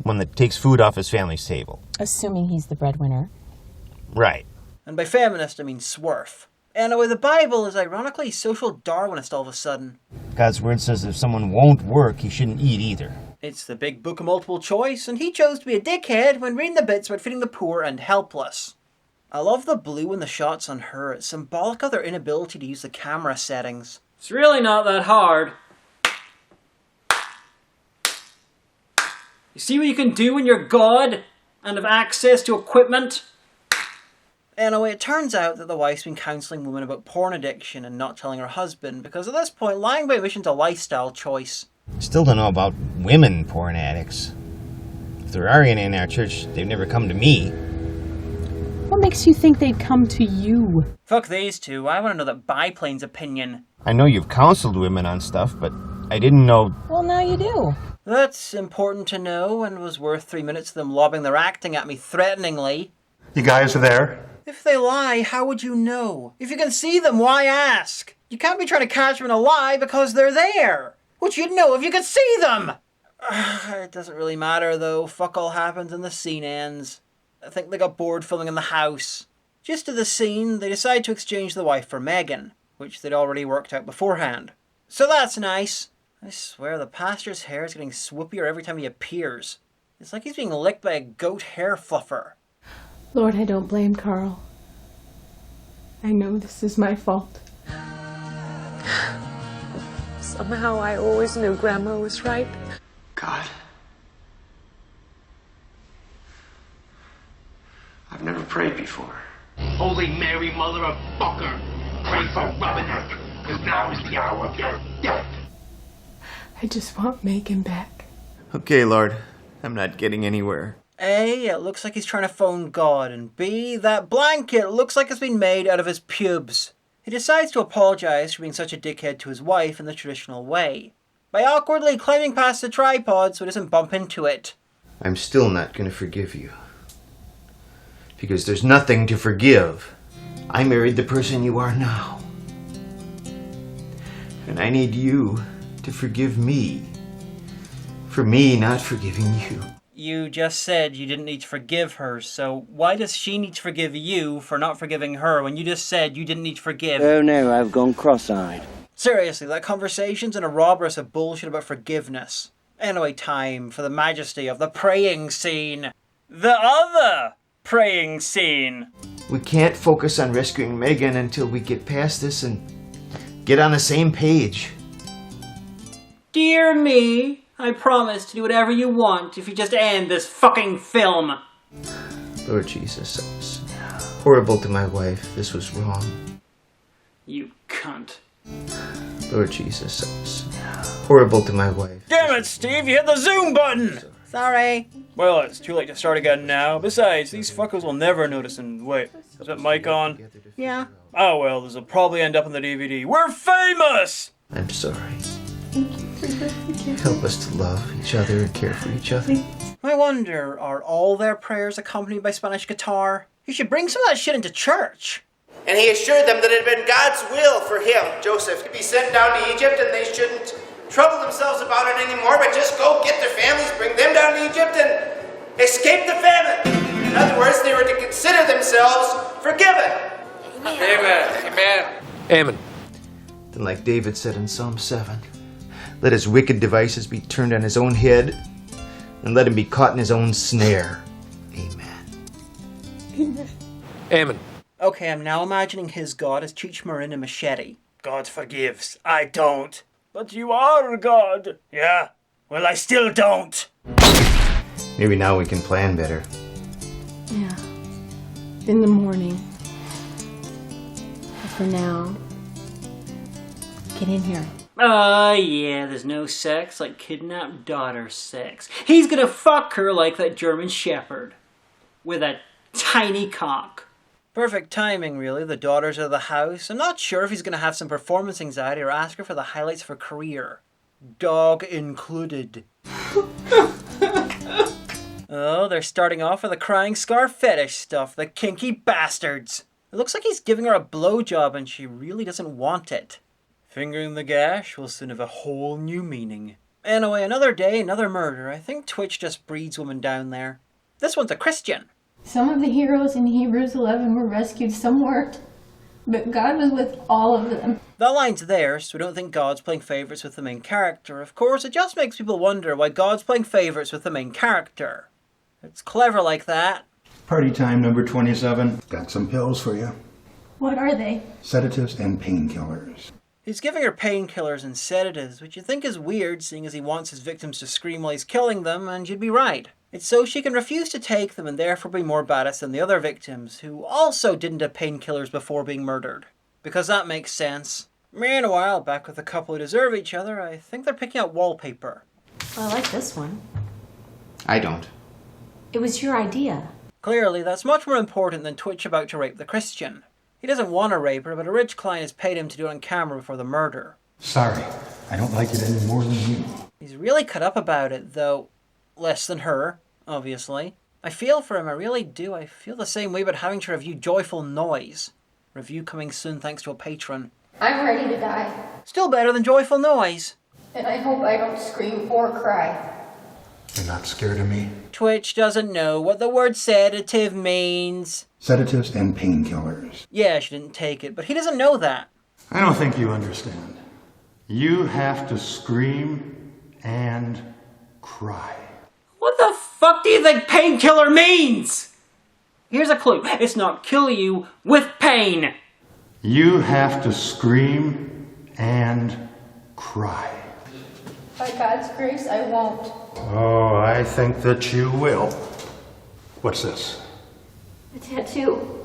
One that takes food off his family's table. Assuming he's the breadwinner. Right. And by feminist, I mean swerf. Anyway, the Bible is ironically social Darwinist all of a sudden. God's word says if someone won't work, he shouldn't eat either. It's the big book of multiple choice, and he chose to be a dickhead when reading the bits about feeding the poor and helpless. I love the blue in the shots on her. It's symbolic of their inability to use the camera settings. It's really not that hard. You see what you can do when you're God and have access to equipment? Anyway, it turns out that the wife's been counselling women about porn addiction and not telling her husband, because at this point, lying by omission's a lifestyle choice. Still don't know about women porn addicts. If there are any in our church, they've never come to me. What makes you think they'd come to you? Fuck these two. I want to know that biplane's opinion. I know you've counseled women on stuff, but I didn't know... Well, now you do. That's important to know, and was worth 3 minutes of them lobbing their acting at me threateningly. You guys are there? If they lie, how would you know? If you can see them, why ask? You can't be trying to catch them in a lie because they're there. Which you'd know if you could see them! It doesn't really matter though. Fuck all happens and the scene ends. I think they got bored filming in the house. Just to the scene, they decide to exchange the wife for Megan, which they'd already worked out beforehand. So that's nice. I swear the pastor's hair is getting swoopier every time he appears. It's like he's being licked by a goat hair fluffer. Lord, I don't blame Carl. I know this is my fault. Somehow I always knew Grandma was right. God. I've never prayed before. Holy Mary, Mother of Fucker, pray for Robinette, because now is the hour of your death. I just want Megan back. Okay, Lord. I'm not getting anywhere. A, it looks like he's trying to phone God, and B, that blanket looks like it's been made out of his pubes. He decides to apologise for being such a dickhead to his wife in the traditional way, by awkwardly climbing past the tripod so he doesn't bump into it. I'm still not going to forgive you. Because there's nothing to forgive. I married the person you are now. And I need you to forgive me. For me not forgiving you. You just said you didn't need to forgive her, so why does she need to forgive you for not forgiving her when you just said you didn't need to forgive? Oh no, I've gone cross-eyed. Seriously, that conversation's in a robber's of bullshit about forgiveness. Anyway, time for the majesty of the praying scene. The other praying scene. We can't focus on rescuing Megan until we get past this and get on the same page. Dear me, I promise to do whatever you want if you just end this fucking film. Lord Jesus, I was horrible to my wife. This was wrong. You cunt. Lord Jesus, I was horrible to my wife. Damn it, Steve, you hit the zoom button! Sorry. Well, it's too late to start again now. Besides, these fuckers will never notice and wait, is that mic on? Yeah. Oh well, this'll probably end up on the DVD. We're famous! I'm sorry. Help us to love each other and care for each other. I wonder, are all their prayers accompanied by Spanish guitar? You should bring some of that shit into church. And he assured them that it had been God's will for him, Joseph, to be sent down to Egypt, and they shouldn't trouble themselves about it anymore, but just go get their families, bring them down to Egypt, and escape the famine. In other words, they were to consider themselves forgiven. Amen. Amen. Amen. Then, like David said in Psalm 7, let his wicked devices be turned on his own head, and let him be caught in his own snare. Amen. Amen. Okay, I'm now imagining his God as Cheech Marin and Machete. God forgives. I don't. But you are God. Yeah. Well, I still don't. Maybe now we can plan better. Yeah. In the morning. But for now, get in here. Yeah, there's no sex like kidnapped daughter sex. He's gonna fuck her like that German shepherd. With a tiny cock. Perfect timing, really. The daughter's out of the house. I'm not sure if he's gonna have some performance anxiety or ask her for the highlights of her career. Dog included. Oh, they're starting off with the crying scar fetish stuff. The kinky bastards. It looks like he's giving her a blowjob and she really doesn't want it. Fingering the gash will soon have a whole new meaning. Anyway, another day, another murder. I think Twitch just breeds women down there. This one's a Christian. Some of the heroes in Hebrews 11 were rescued, some weren't. But God was with all of them. That line's there, so we don't think God's playing favourites with the main character. Of course, it just makes people wonder why God's playing favourites with the main character. It's clever like that. Party time number 27. Got some pills for you. What are they? Sedatives and painkillers. He's giving her painkillers and sedatives, which you think is weird, seeing as he wants his victims to scream while he's killing them, and you'd be right. It's so she can refuse to take them and therefore be more badass than the other victims, who also didn't have painkillers before being murdered. Because that makes sense. Meanwhile, back with the couple who deserve each other, I think they're picking out wallpaper. Well, I like this one. I don't. It was your idea. Clearly, that's much more important than Twitch about to rape the Christian. He doesn't want to rape her, but a rich client has paid him to do it on camera before the murder. Sorry, I don't like it any more than you. He's really cut up about it, though less than her, obviously. I feel for him, I really do. I feel the same way about having to review Joyful Noise. Review coming soon thanks to a patron. I'm ready to die. Still better than Joyful Noise. And I hope I don't scream or cry. You're not scared of me? Twitch doesn't know what the word sedative means. Sedatives and painkillers. Yeah, she didn't take it, but he doesn't know that. I don't think you understand. You have to scream and cry. What the fuck do you think painkiller means? Here's a clue. It's not kill you with pain. You have to scream and cry. By God's grace, I won't. Oh, I think that you will. What's this? A tattoo.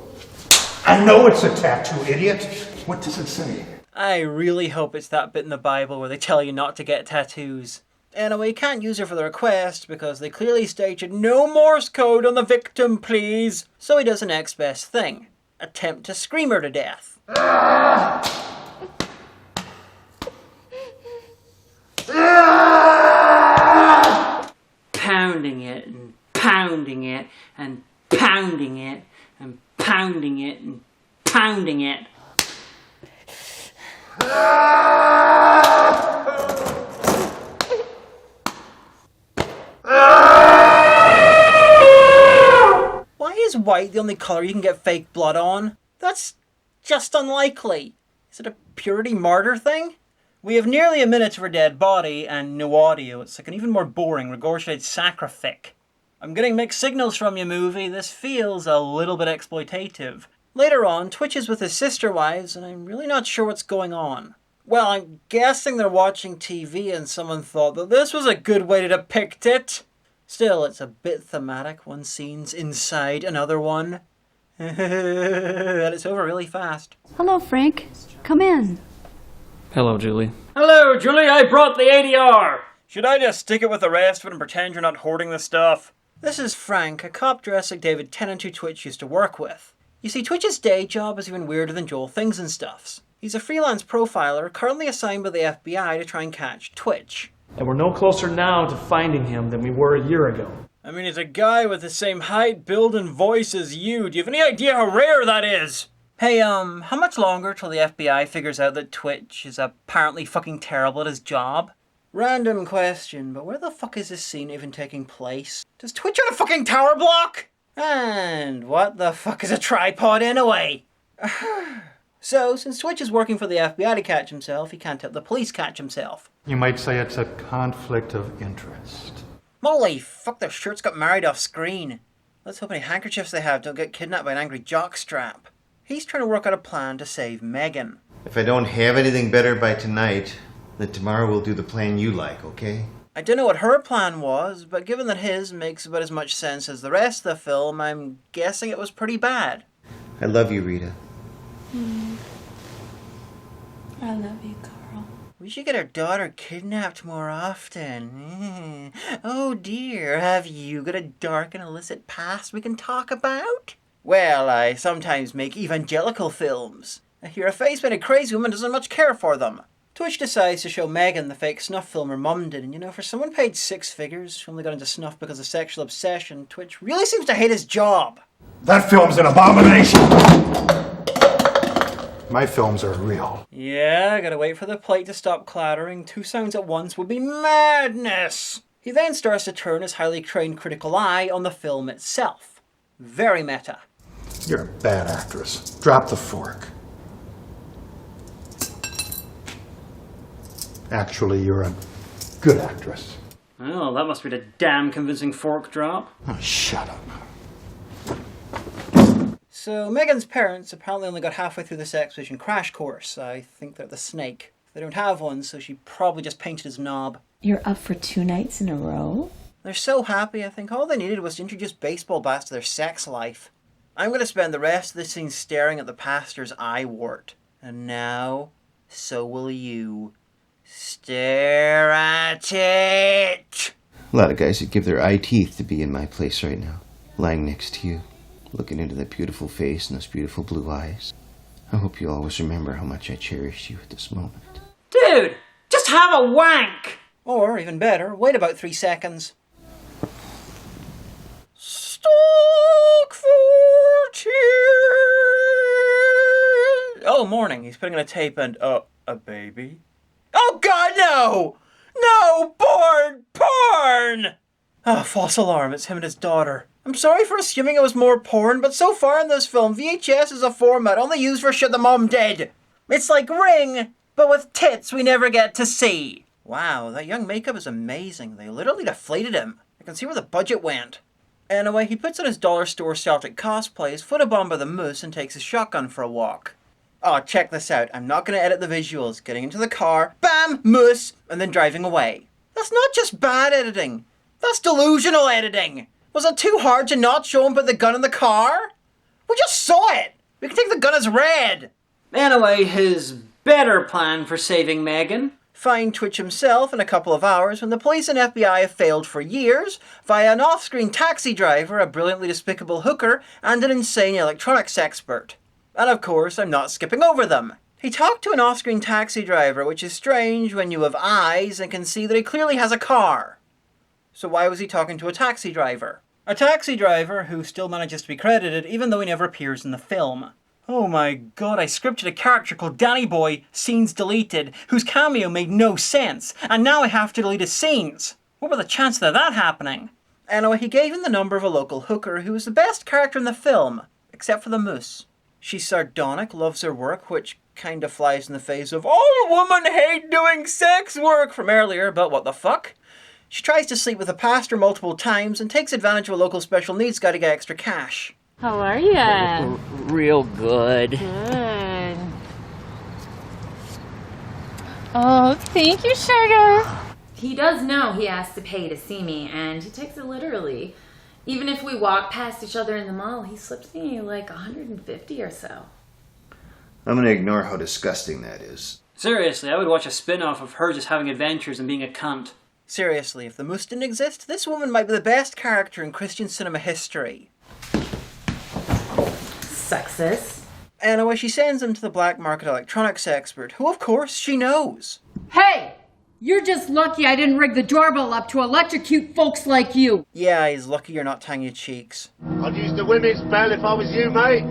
I know it's a tattoo, idiot. What does it say? I really hope it's that bit in the Bible where they tell you not to get tattoos. Anyway, you can't use her for the request because they clearly stated no Morse code on the victim, please. So he does the next best thing. Attempt to scream her to death. Pounding it and pounding it and pounding it and pounding it and pounding it. Why is white the only colour you can get fake blood on? That's just unlikely. Is it a purity martyr thing? We have nearly a minute of her dead body and no audio. It's like an even more boring, regurgitated sacrific. I'm getting mixed signals from you, movie. This feels a little bit exploitative. Later on, Twitch is with his sister wives, and I'm really not sure what's going on. Well, I'm guessing they're watching TV and someone thought that this was a good way to depict it. Still, it's a bit thematic. One scene's inside another one. And it's over really fast. Hello, Frank. Come in. Hello, Julie. Hello, Julie. I brought the ADR. Should I just stick it with the rest of it and pretend you're not hoarding the stuff? This is Frank, a cop dressed like David Tennant who Twitch used to work with. You see, Twitch's day job is even weirder than Joel Things and Stuff's. He's a freelance profiler currently assigned by the FBI to try and catch Twitch. And we're no closer now to finding him than we were a year ago. I mean, he's a guy with the same height, build, and voice as you. Do you have any idea how rare that is? Hey, how much longer till the FBI figures out that Twitch is apparently fucking terrible at his job? Random question, but where the fuck is this scene even taking place? Does Twitch on a fucking tower block? And what the fuck is a tripod anyway? So, since Twitch is working for the FBI to catch himself, he can't help the police catch himself. You might say it's a conflict of interest. Molly, fuck, their shirts got married off screen. Let's hope any handkerchiefs they have don't get kidnapped by an angry jockstrap. He's trying to work out a plan to save Megan. If I don't have anything better by tonight, then tomorrow we'll do the plan you like, okay? I don't know what her plan was, but given that his makes about as much sense as the rest of the film, I'm guessing it was pretty bad. I love you, Rita. I love you, Carl. We should get our daughter kidnapped more often. Oh dear, have you got a dark and illicit past we can talk about? Well, I sometimes make evangelical films. I hear a face-painted crazy woman doesn't much care for them. Twitch decides to show Megan the fake snuff film her mum did, and you know, for someone paid 6 figures who only got into snuff because of sexual obsession, Twitch really seems to hate his job. That film's an abomination! My films are real. Yeah, gotta wait for the plate to stop clattering. 2 sounds at once would be madness! He then starts to turn his highly trained critical eye on the film itself. Very meta. You're a bad actress. Drop the fork. Actually, you're a good actress. Oh, that must be the damn convincing fork drop. Oh, shut up. So, Megan's parents apparently only got halfway through the sex position crash course. I think they're the snake. They don't have one, so she probably just painted his knob. You're up for 2 nights in a row? They're so happy, I think all they needed was to introduce baseball bats to their sex life. I'm going to spend the rest of this scene staring at the pastor's eye wart. And now, so will you. Stare at it! A lot of guys would give their eye teeth to be in my place right now, lying next to you, looking into that beautiful face and those beautiful blue eyes. I hope you always remember how much I cherish you at this moment. Dude, just have a wank! Or, even better, wait about 3 seconds. Stock 14! Oh, morning. He's putting on a tape and, a baby? Oh god, no! No! Porn! Oh, false alarm. It's him and his daughter. I'm sorry for assuming it was more porn, but so far in this film, VHS is a format only used for shit the mom did. It's like Ring, but with tits we never get to see. Wow, that young makeup is amazing. They literally deflated him. I can see where the budget went. Anyway, he puts on his dollar store Celtic cosplay, is photobombed by the moose, and takes his shotgun for a walk. Oh, check this out. I'm not going to edit the visuals. Getting into the car, bam, moose, and then driving away. That's not just bad editing. That's delusional editing. Was it too hard to not show him put the gun in the car? We just saw it. We can take the gun as read. Anyway, his better plan for saving Megan. Find Twitch himself in a couple of hours when the police and FBI have failed for years via an off-screen taxi driver, a brilliantly despicable hooker, and an insane electronics expert. And of course, I'm not skipping over them. He talked to an off-screen taxi driver, which is strange when you have eyes and can see that he clearly has a car. So why was he talking to a taxi driver? A taxi driver who still manages to be credited even though he never appears in the film. Oh my god, I scripted a character called Danny Boy, scenes deleted, whose cameo made no sense, and now I have to delete his scenes. What were the chances of that happening? Anyway, he gave him the number of a local hooker who was the best character in the film, except for the moose. She's sardonic, loves her work, which kind of flies in the face of all women hate doing sex work from earlier, but what the fuck? She tries to sleep with a pastor multiple times and takes advantage of a local special needs guy to get extra cash. How are ya? Real good. Good. Oh, thank you, sugar. He does know he has to pay to see me, and he takes it literally. Even if we walk past each other in the mall, he slips me like 150 or so. I'm gonna ignore how disgusting that is. Seriously, I would watch a spin-off of her just having adventures and being a cunt. Seriously, if the moose didn't exist, this woman might be the best character in Christian cinema history. Sexist. Anyway, she sends him to the black market electronics expert, who of course she knows. Hey! You're just lucky I didn't rig the doorbell up to electrocute folks like you. Yeah, he's lucky you're not tying your cheeks. I'd use the women's bell if I was you, mate.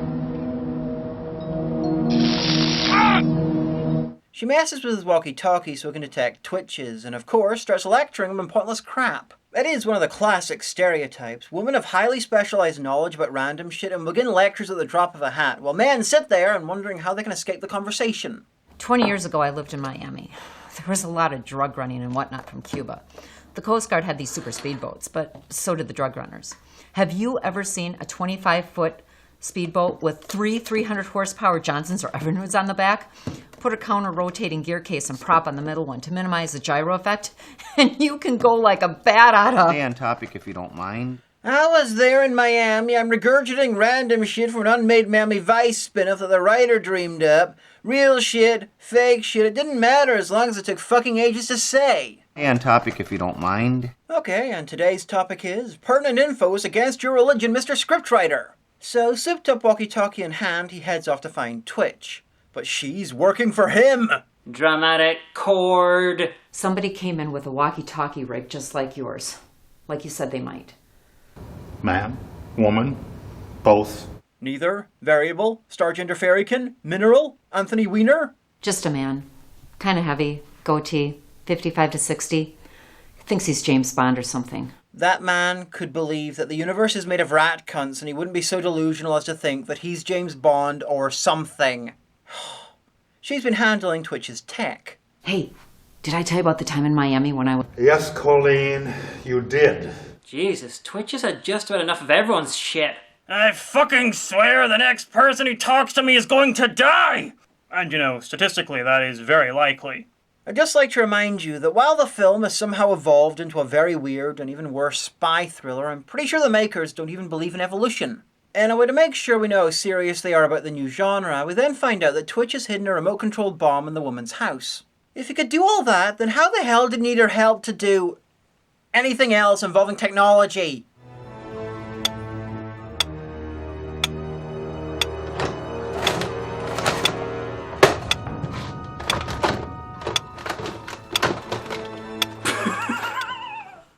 She messes with his walkie-talkie so he can detect twitches, and of course starts lecturing him on pointless crap. That is one of the classic stereotypes. Women have highly specialized knowledge about random shit and begin lectures at the drop of a hat, while men sit there and wondering how they can escape the conversation. 20 years ago, I lived in Miami. There was a lot of drug running and whatnot from Cuba. The Coast Guard had these super speedboats, but so did the drug runners. Have you ever seen a 25-foot speedboat with three 300-horsepower Johnsons or Evinwoods on the back? Put a counter-rotating gear case and prop on the middle one to minimize the gyro effect, and you can go like a bat out of... Stay on topic if you don't mind. I was there in Miami. I'm regurgitating random shit from an unmade Miami Vice spin-off that the writer dreamed up. Real shit, fake shit, it didn't matter as long as it took fucking ages to say. Stay on topic if you don't mind. Okay, and today's topic is pertinent info is against your religion, Mr. Scriptwriter. So, souped-up walkie-talkie in hand, he heads off to find Twitch. But she's working for him! Dramatic chord. Somebody came in with a walkie-talkie rig just like yours. Like you said they might. Man, woman, both. Neither, variable, star gender fairykin, mineral, Anthony Weiner. Just a man. Kind of heavy, goatee, 55 to 60. Thinks he's James Bond or something. That man could believe that the universe is made of rat cunts and he wouldn't be so delusional as to think that he's James Bond or something. She's been handling Twitch's tech. Hey, did I tell you about the time in Miami when I was... Yes, Colleen, you did. Jesus, Twitch has had just about enough of everyone's shit. I fucking swear the next person who talks to me is going to die! And you know, statistically that is very likely. I'd just like to remind you that while the film has somehow evolved into a very weird and even worse spy thriller, I'm pretty sure the makers don't even believe in evolution. Anyway, to make sure we know how serious they are about the new genre, we then find out that Twitch has hidden a remote-controlled bomb in the woman's house. If he could do all that, then how the hell did he need her help to do anything else involving technology?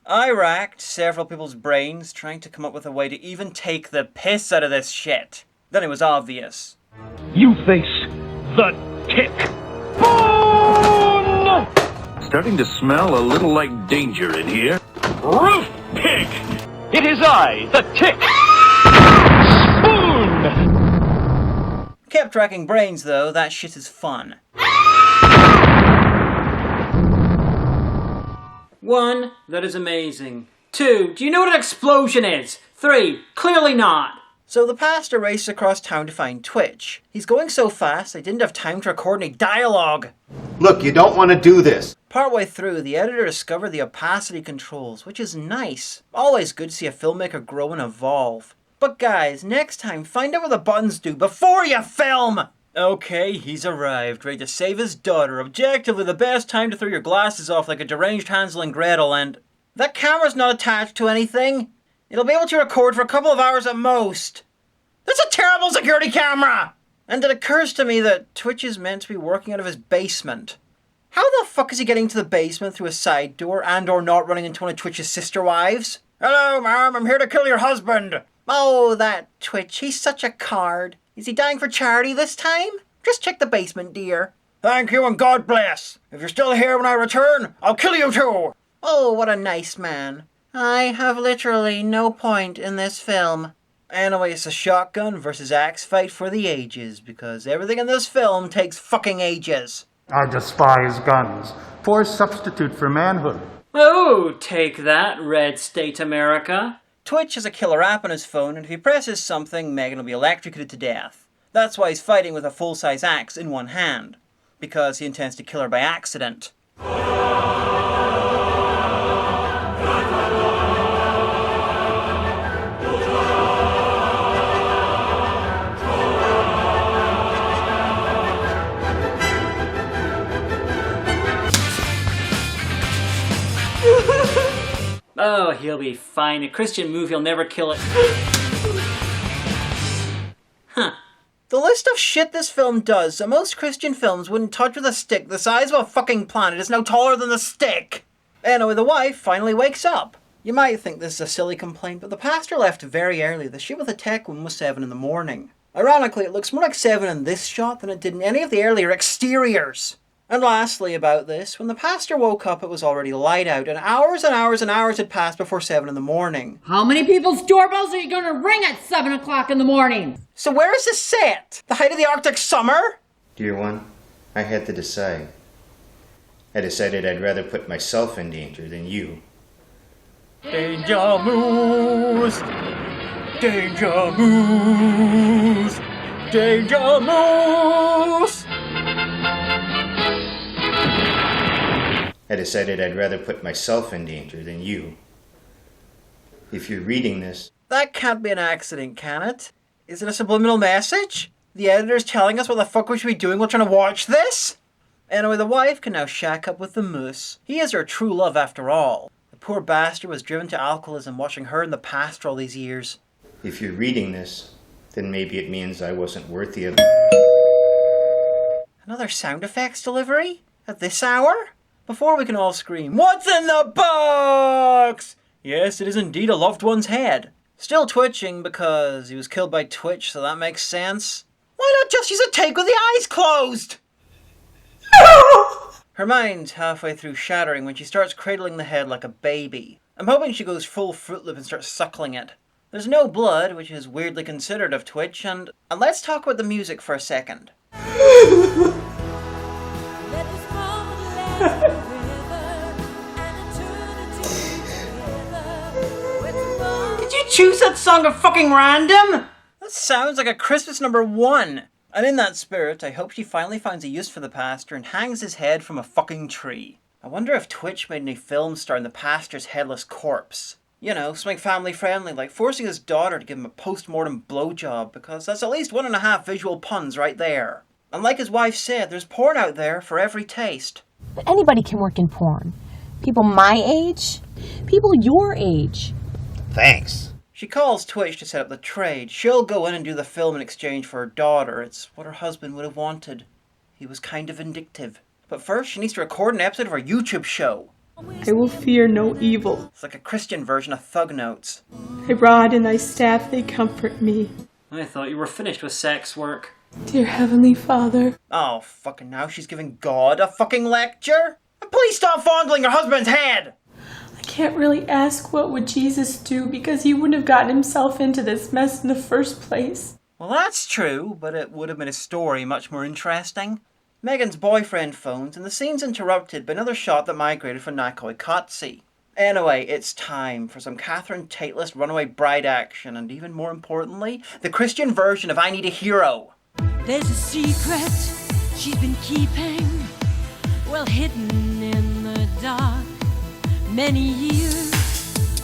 I racked several people's brains trying to come up with a way to even take the piss out of this shit. Then it was obvious. You face the tick. Boom! Starting to smell a little like danger in here. Roof pig! It is I, the tick! Spoon! Kept racking brains though, that shit is fun. 1, that is amazing. 2, do you know what an explosion is? 3, clearly not. So the pastor races across town to find Twitch. He's going so fast, they didn't have time to record any dialogue. Look, you don't want to do this. Partway through, the editor discovered the opacity controls, which is nice. Always good to see a filmmaker grow and evolve. But guys, next time, find out what the buttons do before you film! Okay, he's arrived, ready to save his daughter. Objectively the best time to throw your glasses off like a deranged Hansel and Gretel, and... that camera's not attached to anything. It'll be able to record for a couple of hours at most. That's a terrible security camera! And it occurs to me that Twitch is meant to be working out of his basement. How the fuck is he getting to the basement through a side door and or not running into one of Twitch's sister wives? Hello, ma'am, I'm here to kill your husband. Oh, that Twitch, he's such a card. Is he dying for charity this time? Just check the basement, dear. Thank you and God bless. If you're still here when I return, I'll kill you too. Oh, what a nice man. I have literally no point in this film. Anyway, it's a shotgun versus axe fight for the ages, because everything in this film takes fucking ages. I despise guns. Poor substitute for manhood. Oh, take that, Red State America. Twitch has a killer app on his phone, and if he presses something, Megan will be electrocuted to death. That's why he's fighting with a full-size axe in one hand, because he intends to kill her by accident. Oh, he'll be fine. A Christian movie will never kill it. Huh. The list of shit this film does that most Christian films wouldn't touch with a stick the size of a fucking planet is now taller than the stick. Anyway, the wife finally wakes up. You might think this is a silly complaint, but the pastor left very early. The shit with the tech one was 7 in the morning. Ironically, it looks more like 7 in this shot than it did in any of the earlier exteriors. And lastly about this, when the pastor woke up it was already light out and hours had passed before 7 in the morning. How many people's doorbells are you going to ring at 7 o'clock in the morning? So where is this set? The height of the Arctic summer? Dear one, I had to decide. I decided I'd rather put myself in danger than you. Danger moves! Danger moves! Danger moves! I decided I'd rather put myself in danger than you. If you're reading this... That can't be an accident, can it? Is it a subliminal message? The editor's telling us what the fuck we should be doing while trying to watch this? Anyway, the wife can now shack up with the moose. He is her true love after all. The poor bastard was driven to alcoholism watching her and the pastor all these years. If you're reading this, then maybe it means I wasn't worthy of... Another sound effects delivery? At this hour? Before we can all scream, "What's in the box?" Yes, it is indeed a loved one's head. Still twitching because he was killed by Twitch, so that makes sense. Why not just use a take with the eyes closed? Her mind's halfway through shattering when she starts cradling the head like a baby. I'm hoping she goes full Fruit Loop and starts suckling it. There's no blood, which is weirdly considered of Twitch, and let's talk about the music for a second. Did you choose that song at fucking random? That sounds like a Christmas #1. And in that spirit, I hope she finally finds a use for the pastor and hangs his head from a fucking tree. I wonder if Twitch made any films starring the pastor's headless corpse. You know, something family friendly, like forcing his daughter to give him a post-mortem blowjob, because that's at least 1.5 visual puns right there. And like his wife said, there's porn out there for every taste. But anybody can work in porn. People my age, people your age. Thanks. She calls Twitch to set up the trade. She'll go in and do the film in exchange for her daughter. It's what her husband would have wanted. He was kind of vindictive. But first, she needs to record an episode of her YouTube show. I will fear no evil. It's like a Christian version of Thug Notes. Thy rod and thy staff, they comfort me. I thought you were finished with sex work. Dear Heavenly Father. Oh, fucking now she's giving God a fucking lecture? And please stop fondling your husband's head! I can't really ask what would Jesus do because he wouldn't have gotten himself into this mess in the first place. Well, that's true, but it would have made a story much more interesting. Megan's boyfriend phones, and the scene's interrupted by another shot that migrated from Nikoi Katsi. Anyway, it's time for some Catherine Tateless runaway bride action, and even more importantly, the Christian version of I Need a Hero. There's a secret she's been keeping, well hidden in the dark. Many years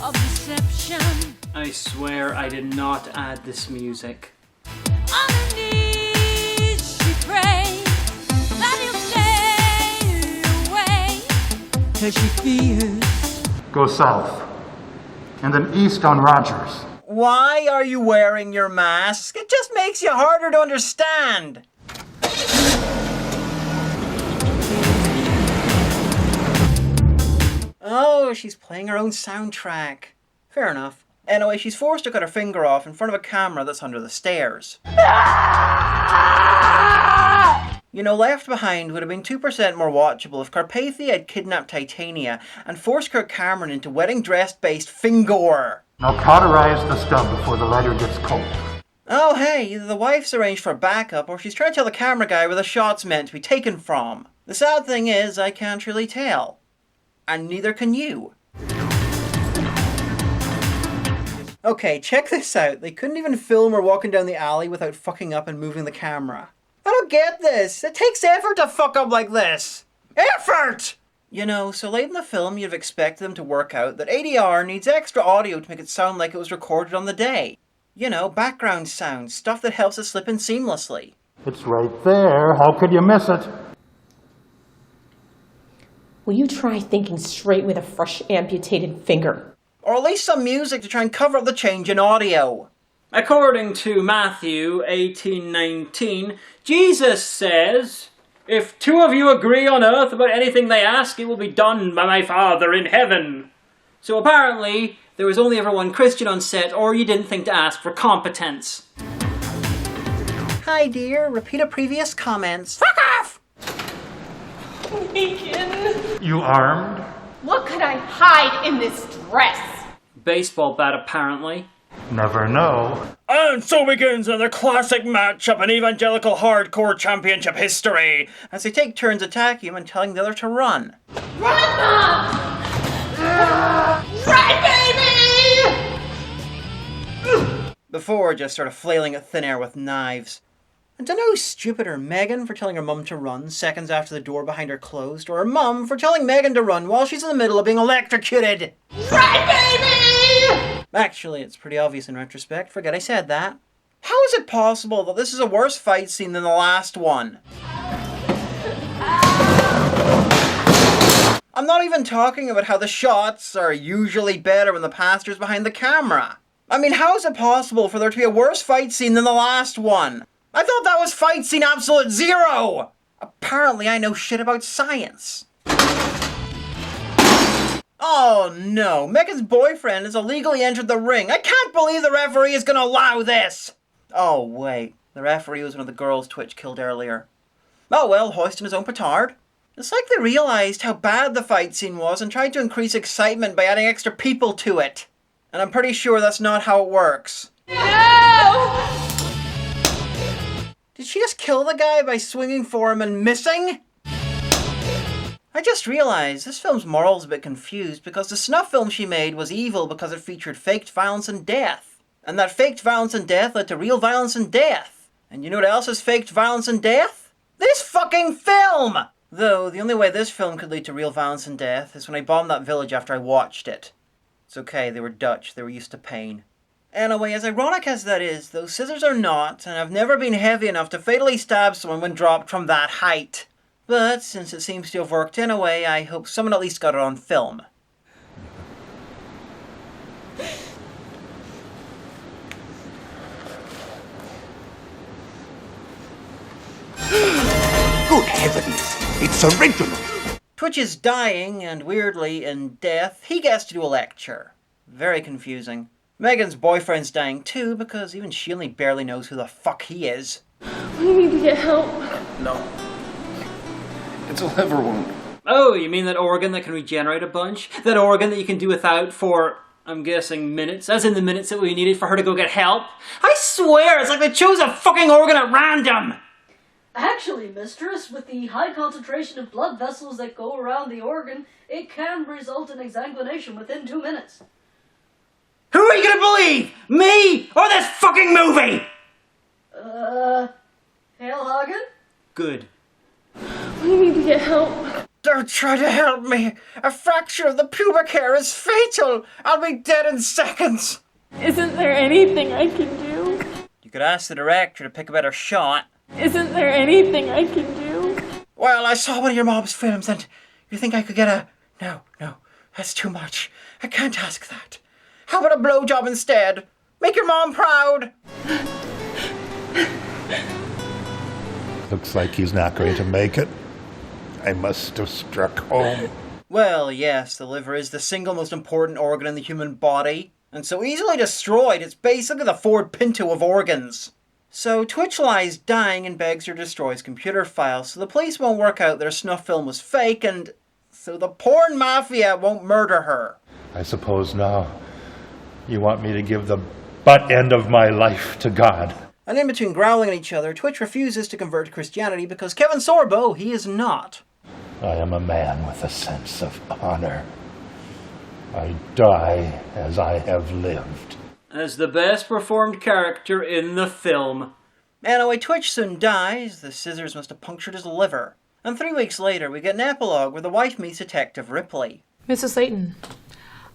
of deception. I swear I did not add this music. On her knees she prays that he'll stay away, 'cause she fears. Go south, and then east on Rogers. Why are you wearing your mask? It just makes you harder to understand. Oh, she's playing her own soundtrack. Fair enough. Anyway, she's forced to cut her finger off in front of a camera that's under the stairs. You know, Left Behind would have been 2% more watchable if Carpathia had kidnapped Titania and forced Kirk Cameron into wedding dress-based fingor. Now cauterize the stub before the lighter gets cold. Oh hey, either the wife's arranged for backup or she's trying to tell the camera guy where the shot's meant to be taken from. The sad thing is, I can't really tell. And neither can you. Okay, check this out. They couldn't even film her walking down the alley without fucking up and moving the camera. I don't get this. It takes effort to fuck up like this. Effort! You know, so late in the film you'd have expected them to work out that ADR needs extra audio to make it sound like it was recorded on the day. You know, background sound, stuff that helps it slip in seamlessly. It's right there. How could you miss it? Will you try thinking straight with a fresh amputated finger? Or at least some music to try and cover up the change in audio. According to Matthew 18:19, Jesus says, "If two of you agree on earth about anything they ask, it will be done by my Father in heaven." So apparently, there was only ever one Christian on set, or you didn't think to ask for competence. Hi dear, repeat a previous comments. Fuck off! Hagan! You armed? What could I hide in this dress? Baseball bat, apparently. Never know. And so begins another classic matchup in Evangelical Hardcore Championship history, as they take turns attacking him and telling the other to run. Run, Mom! Run, baby! Before just sort of flailing at thin air with knives. And don't know who's stupider, Megan for telling her mum to run seconds after the door behind her closed, or her mum for telling Megan to run while she's in the middle of being electrocuted. Run, baby! Actually, it's pretty obvious in retrospect. Forget I said that. How is it possible that this is a worse fight scene than the last one? I'm not even talking about how the shots are usually better when the pastor's behind the camera. I mean, how is it possible for there to be a worse fight scene than the last one? I thought that was fight scene absolute zero! Apparently I know shit about science. Oh no, Megan's boyfriend has illegally entered the ring. I can't believe the referee is gonna allow this! Oh wait, the referee was one of the girls Twitch killed earlier. Oh well, hoisting his own petard. It's like they realised how bad the fight scene was and tried to increase excitement by adding extra people to it. And I'm pretty sure that's not how it works. No! Did she just kill the guy by swinging for him and missing? I just realised this film's moral's a bit confused because the snuff film she made was evil because it featured faked violence and death. And that faked violence and death led to real violence and death. And you know what else is faked violence and death? This fucking film! Though, the only way this film could lead to real violence and death is when I bombed that village after I watched it. It's okay, they were Dutch, they were used to pain. Anyway, as ironic as that is, those scissors are not, and have never been heavy enough to fatally stab someone when dropped from that height. But, since it seems to have worked anyway, I hope someone at least got it on film. Good heavens! It's original! Twitch is dying, and weirdly, in death, he gets to do a lecture. Very confusing. Megan's boyfriend's dying too, because even she only barely knows who the fuck he is. We need to get help. No. It's a liver wound. Oh, you mean that organ that can regenerate a bunch? That organ that you can do without for, I'm guessing, minutes? As in the minutes that we needed for her to go get help? I swear, it's like they chose a fucking organ at random! Actually, mistress, with the high concentration of blood vessels that go around the organ, it can result in exsanguination within 2 minutes. Who are you gonna believe? Me or this fucking movie? Hail Hagan? Good. We need to get help. Don't try to help me. A fracture of the pubic hair is fatal. I'll be dead in seconds. Isn't there anything I can do? You could ask the director to pick a better shot. Isn't there anything I can do? Well, I saw one of your mom's films and you think I could get a... No, that's too much. I can't ask that. How about a blowjob instead? Make your mom proud. Looks like he's not going to make it. I must have struck home. Well, yes, the liver is the single most important organ in the human body, and so easily destroyed, it's basically the Ford Pinto of organs. So Twitch lies dying and begs her to destroy his computer files, so the police won't work out their snuff film was fake, and so the porn mafia won't murder her. I suppose now you want me to give the butt end of my life to God. And in between growling at each other, Twitch refuses to convert to Christianity because Kevin Sorbo, he is not. I am a man with a sense of honor. I die as I have lived. As the best performed character in the film. Anyway, Twitch soon dies. The scissors must have punctured his liver. And 3 weeks later, we get an epilogue where the wife meets Detective Ripley. Mrs. Slayton,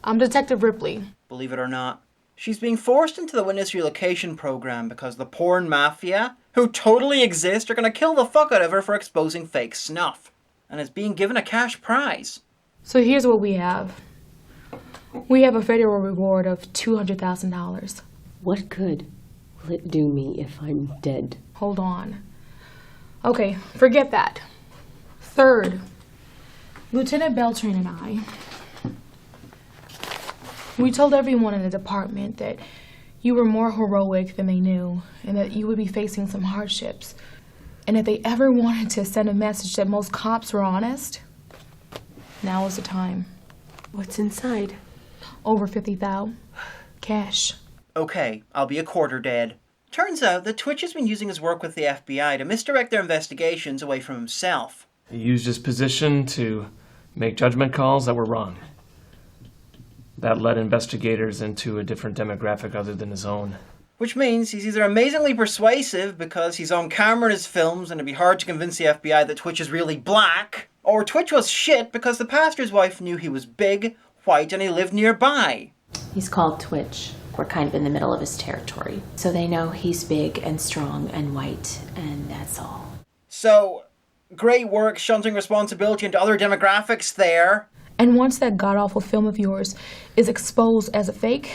I'm Detective Ripley. Believe it or not, she's being forced into the witness relocation program because the porn mafia, who totally exist, are going to kill the fuck out of her for exposing fake snuff. And is being given a cash prize. So here's what we have. We have a federal reward of $200,000. What good will it do me if I'm dead? Hold on. Okay, forget that. Third, Lieutenant Beltran and I, we told everyone in the department that you were more heroic than they knew and that you would be facing some hardships. And if they ever wanted to send a message that most cops were honest, now is the time. What's inside? Over $50,000. Cash. Okay, I'll be a quarter dead. Turns out that Twitch has been using his work with the FBI to misdirect their investigations away from himself. He used his position to make judgment calls that were wrong. That led investigators into a different demographic other than his own. Which means he's either amazingly persuasive because he's on camera in his films and it'd be hard to convince the FBI that Twitch is really black, or Twitch was shit because the pastor's wife knew he was big, white, and he lived nearby. He's called Twitch. We're kind of in the middle of his territory. So they know he's big and strong and white, and that's all. So, great work shunting responsibility into other demographics there. And once that god-awful film of yours is exposed as a fake,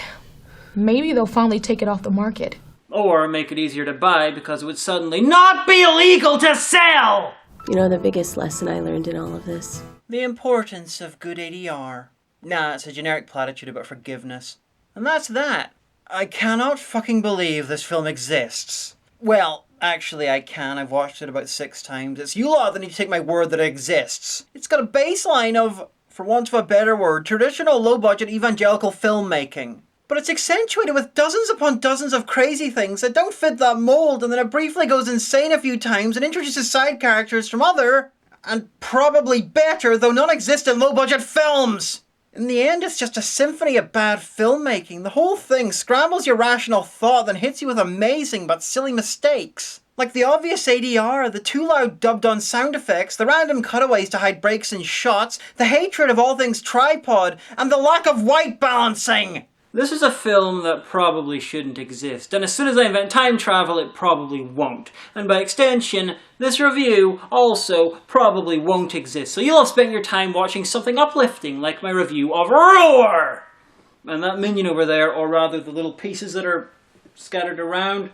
maybe they'll finally take it off the market. Or make it easier to buy because it would suddenly not be illegal to sell! You know the biggest lesson I learned in all of this? The importance of good ADR. Nah, it's a generic platitude about forgiveness. And that's that. I cannot fucking believe this film exists. Well, actually I can. I've watched it about 6 times. It's you lot that need to take my word that it exists. It's got a baseline of, for want of a better word, traditional low-budget evangelical filmmaking. But it's accentuated with dozens upon dozens of crazy things that don't fit that mold, and then it briefly goes insane a few times and introduces side characters from other, and probably better, though non-existent low-budget films. In the end, it's just a symphony of bad filmmaking. The whole thing scrambles your rational thought, then hits you with amazing but silly mistakes. Like the obvious ADR, the too loud dubbed-on sound effects, the random cutaways to hide breaks in shots, the hatred of all things tripod, and the lack of white balancing. This is a film that probably shouldn't exist, and as soon as I invent time travel, it probably won't. And by extension, this review also probably won't exist, so you'll have spent your time watching something uplifting, like my review of Roar! And that minion over there, or rather the little pieces that are scattered around,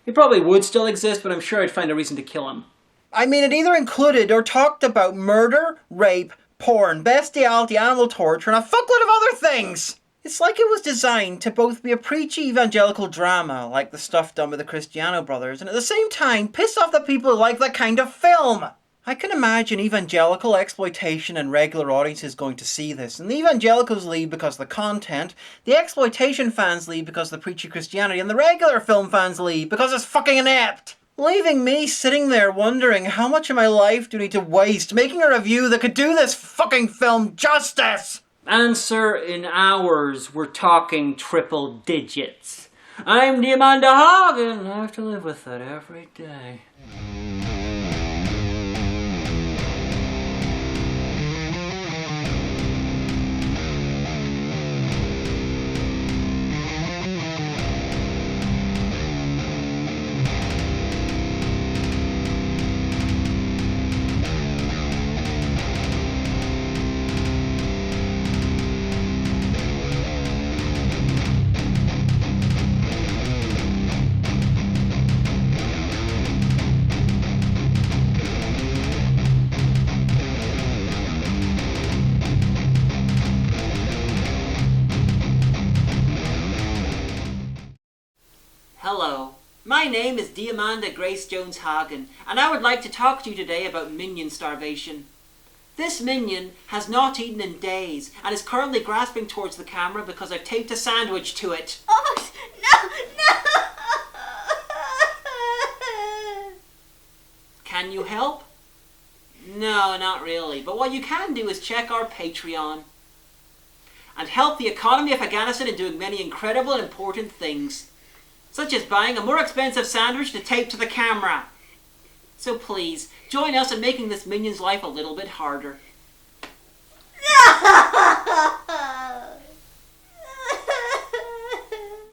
he probably would still exist, but I'm sure I'd find a reason to kill him. I mean, it either included or talked about murder, rape, porn, bestiality, animal torture, and a fuckload of other things! It's like it was designed to both be a preachy evangelical drama, like the stuff done with the Cristiano brothers, and at the same time piss off the people who like that kind of film. I can imagine evangelical exploitation and regular audiences going to see this, and the evangelicals leave because of the content, the exploitation fans leave because of the preachy Christianity, and the regular film fans leave because it's fucking inept. Leaving me sitting there wondering how much of my life do I need to waste making a review that could do this fucking film justice! Answer in hours, we're talking triple digits. I'm Amanda Hagan. I have to live with that every day. Hello, my name is Amanda Grace Jones Hagan, and I would like to talk to you today about minion starvation. This minion has not eaten in days, and is currently grasping towards the camera because I've taped a sandwich to it. Oh, no! Can you help? No, not really, but what you can do is check our Patreon and help the economy of Afghanistan in doing many incredible and important things, such as buying a more expensive sandwich to tape to the camera. So please, join us in making this minion's life a little bit harder.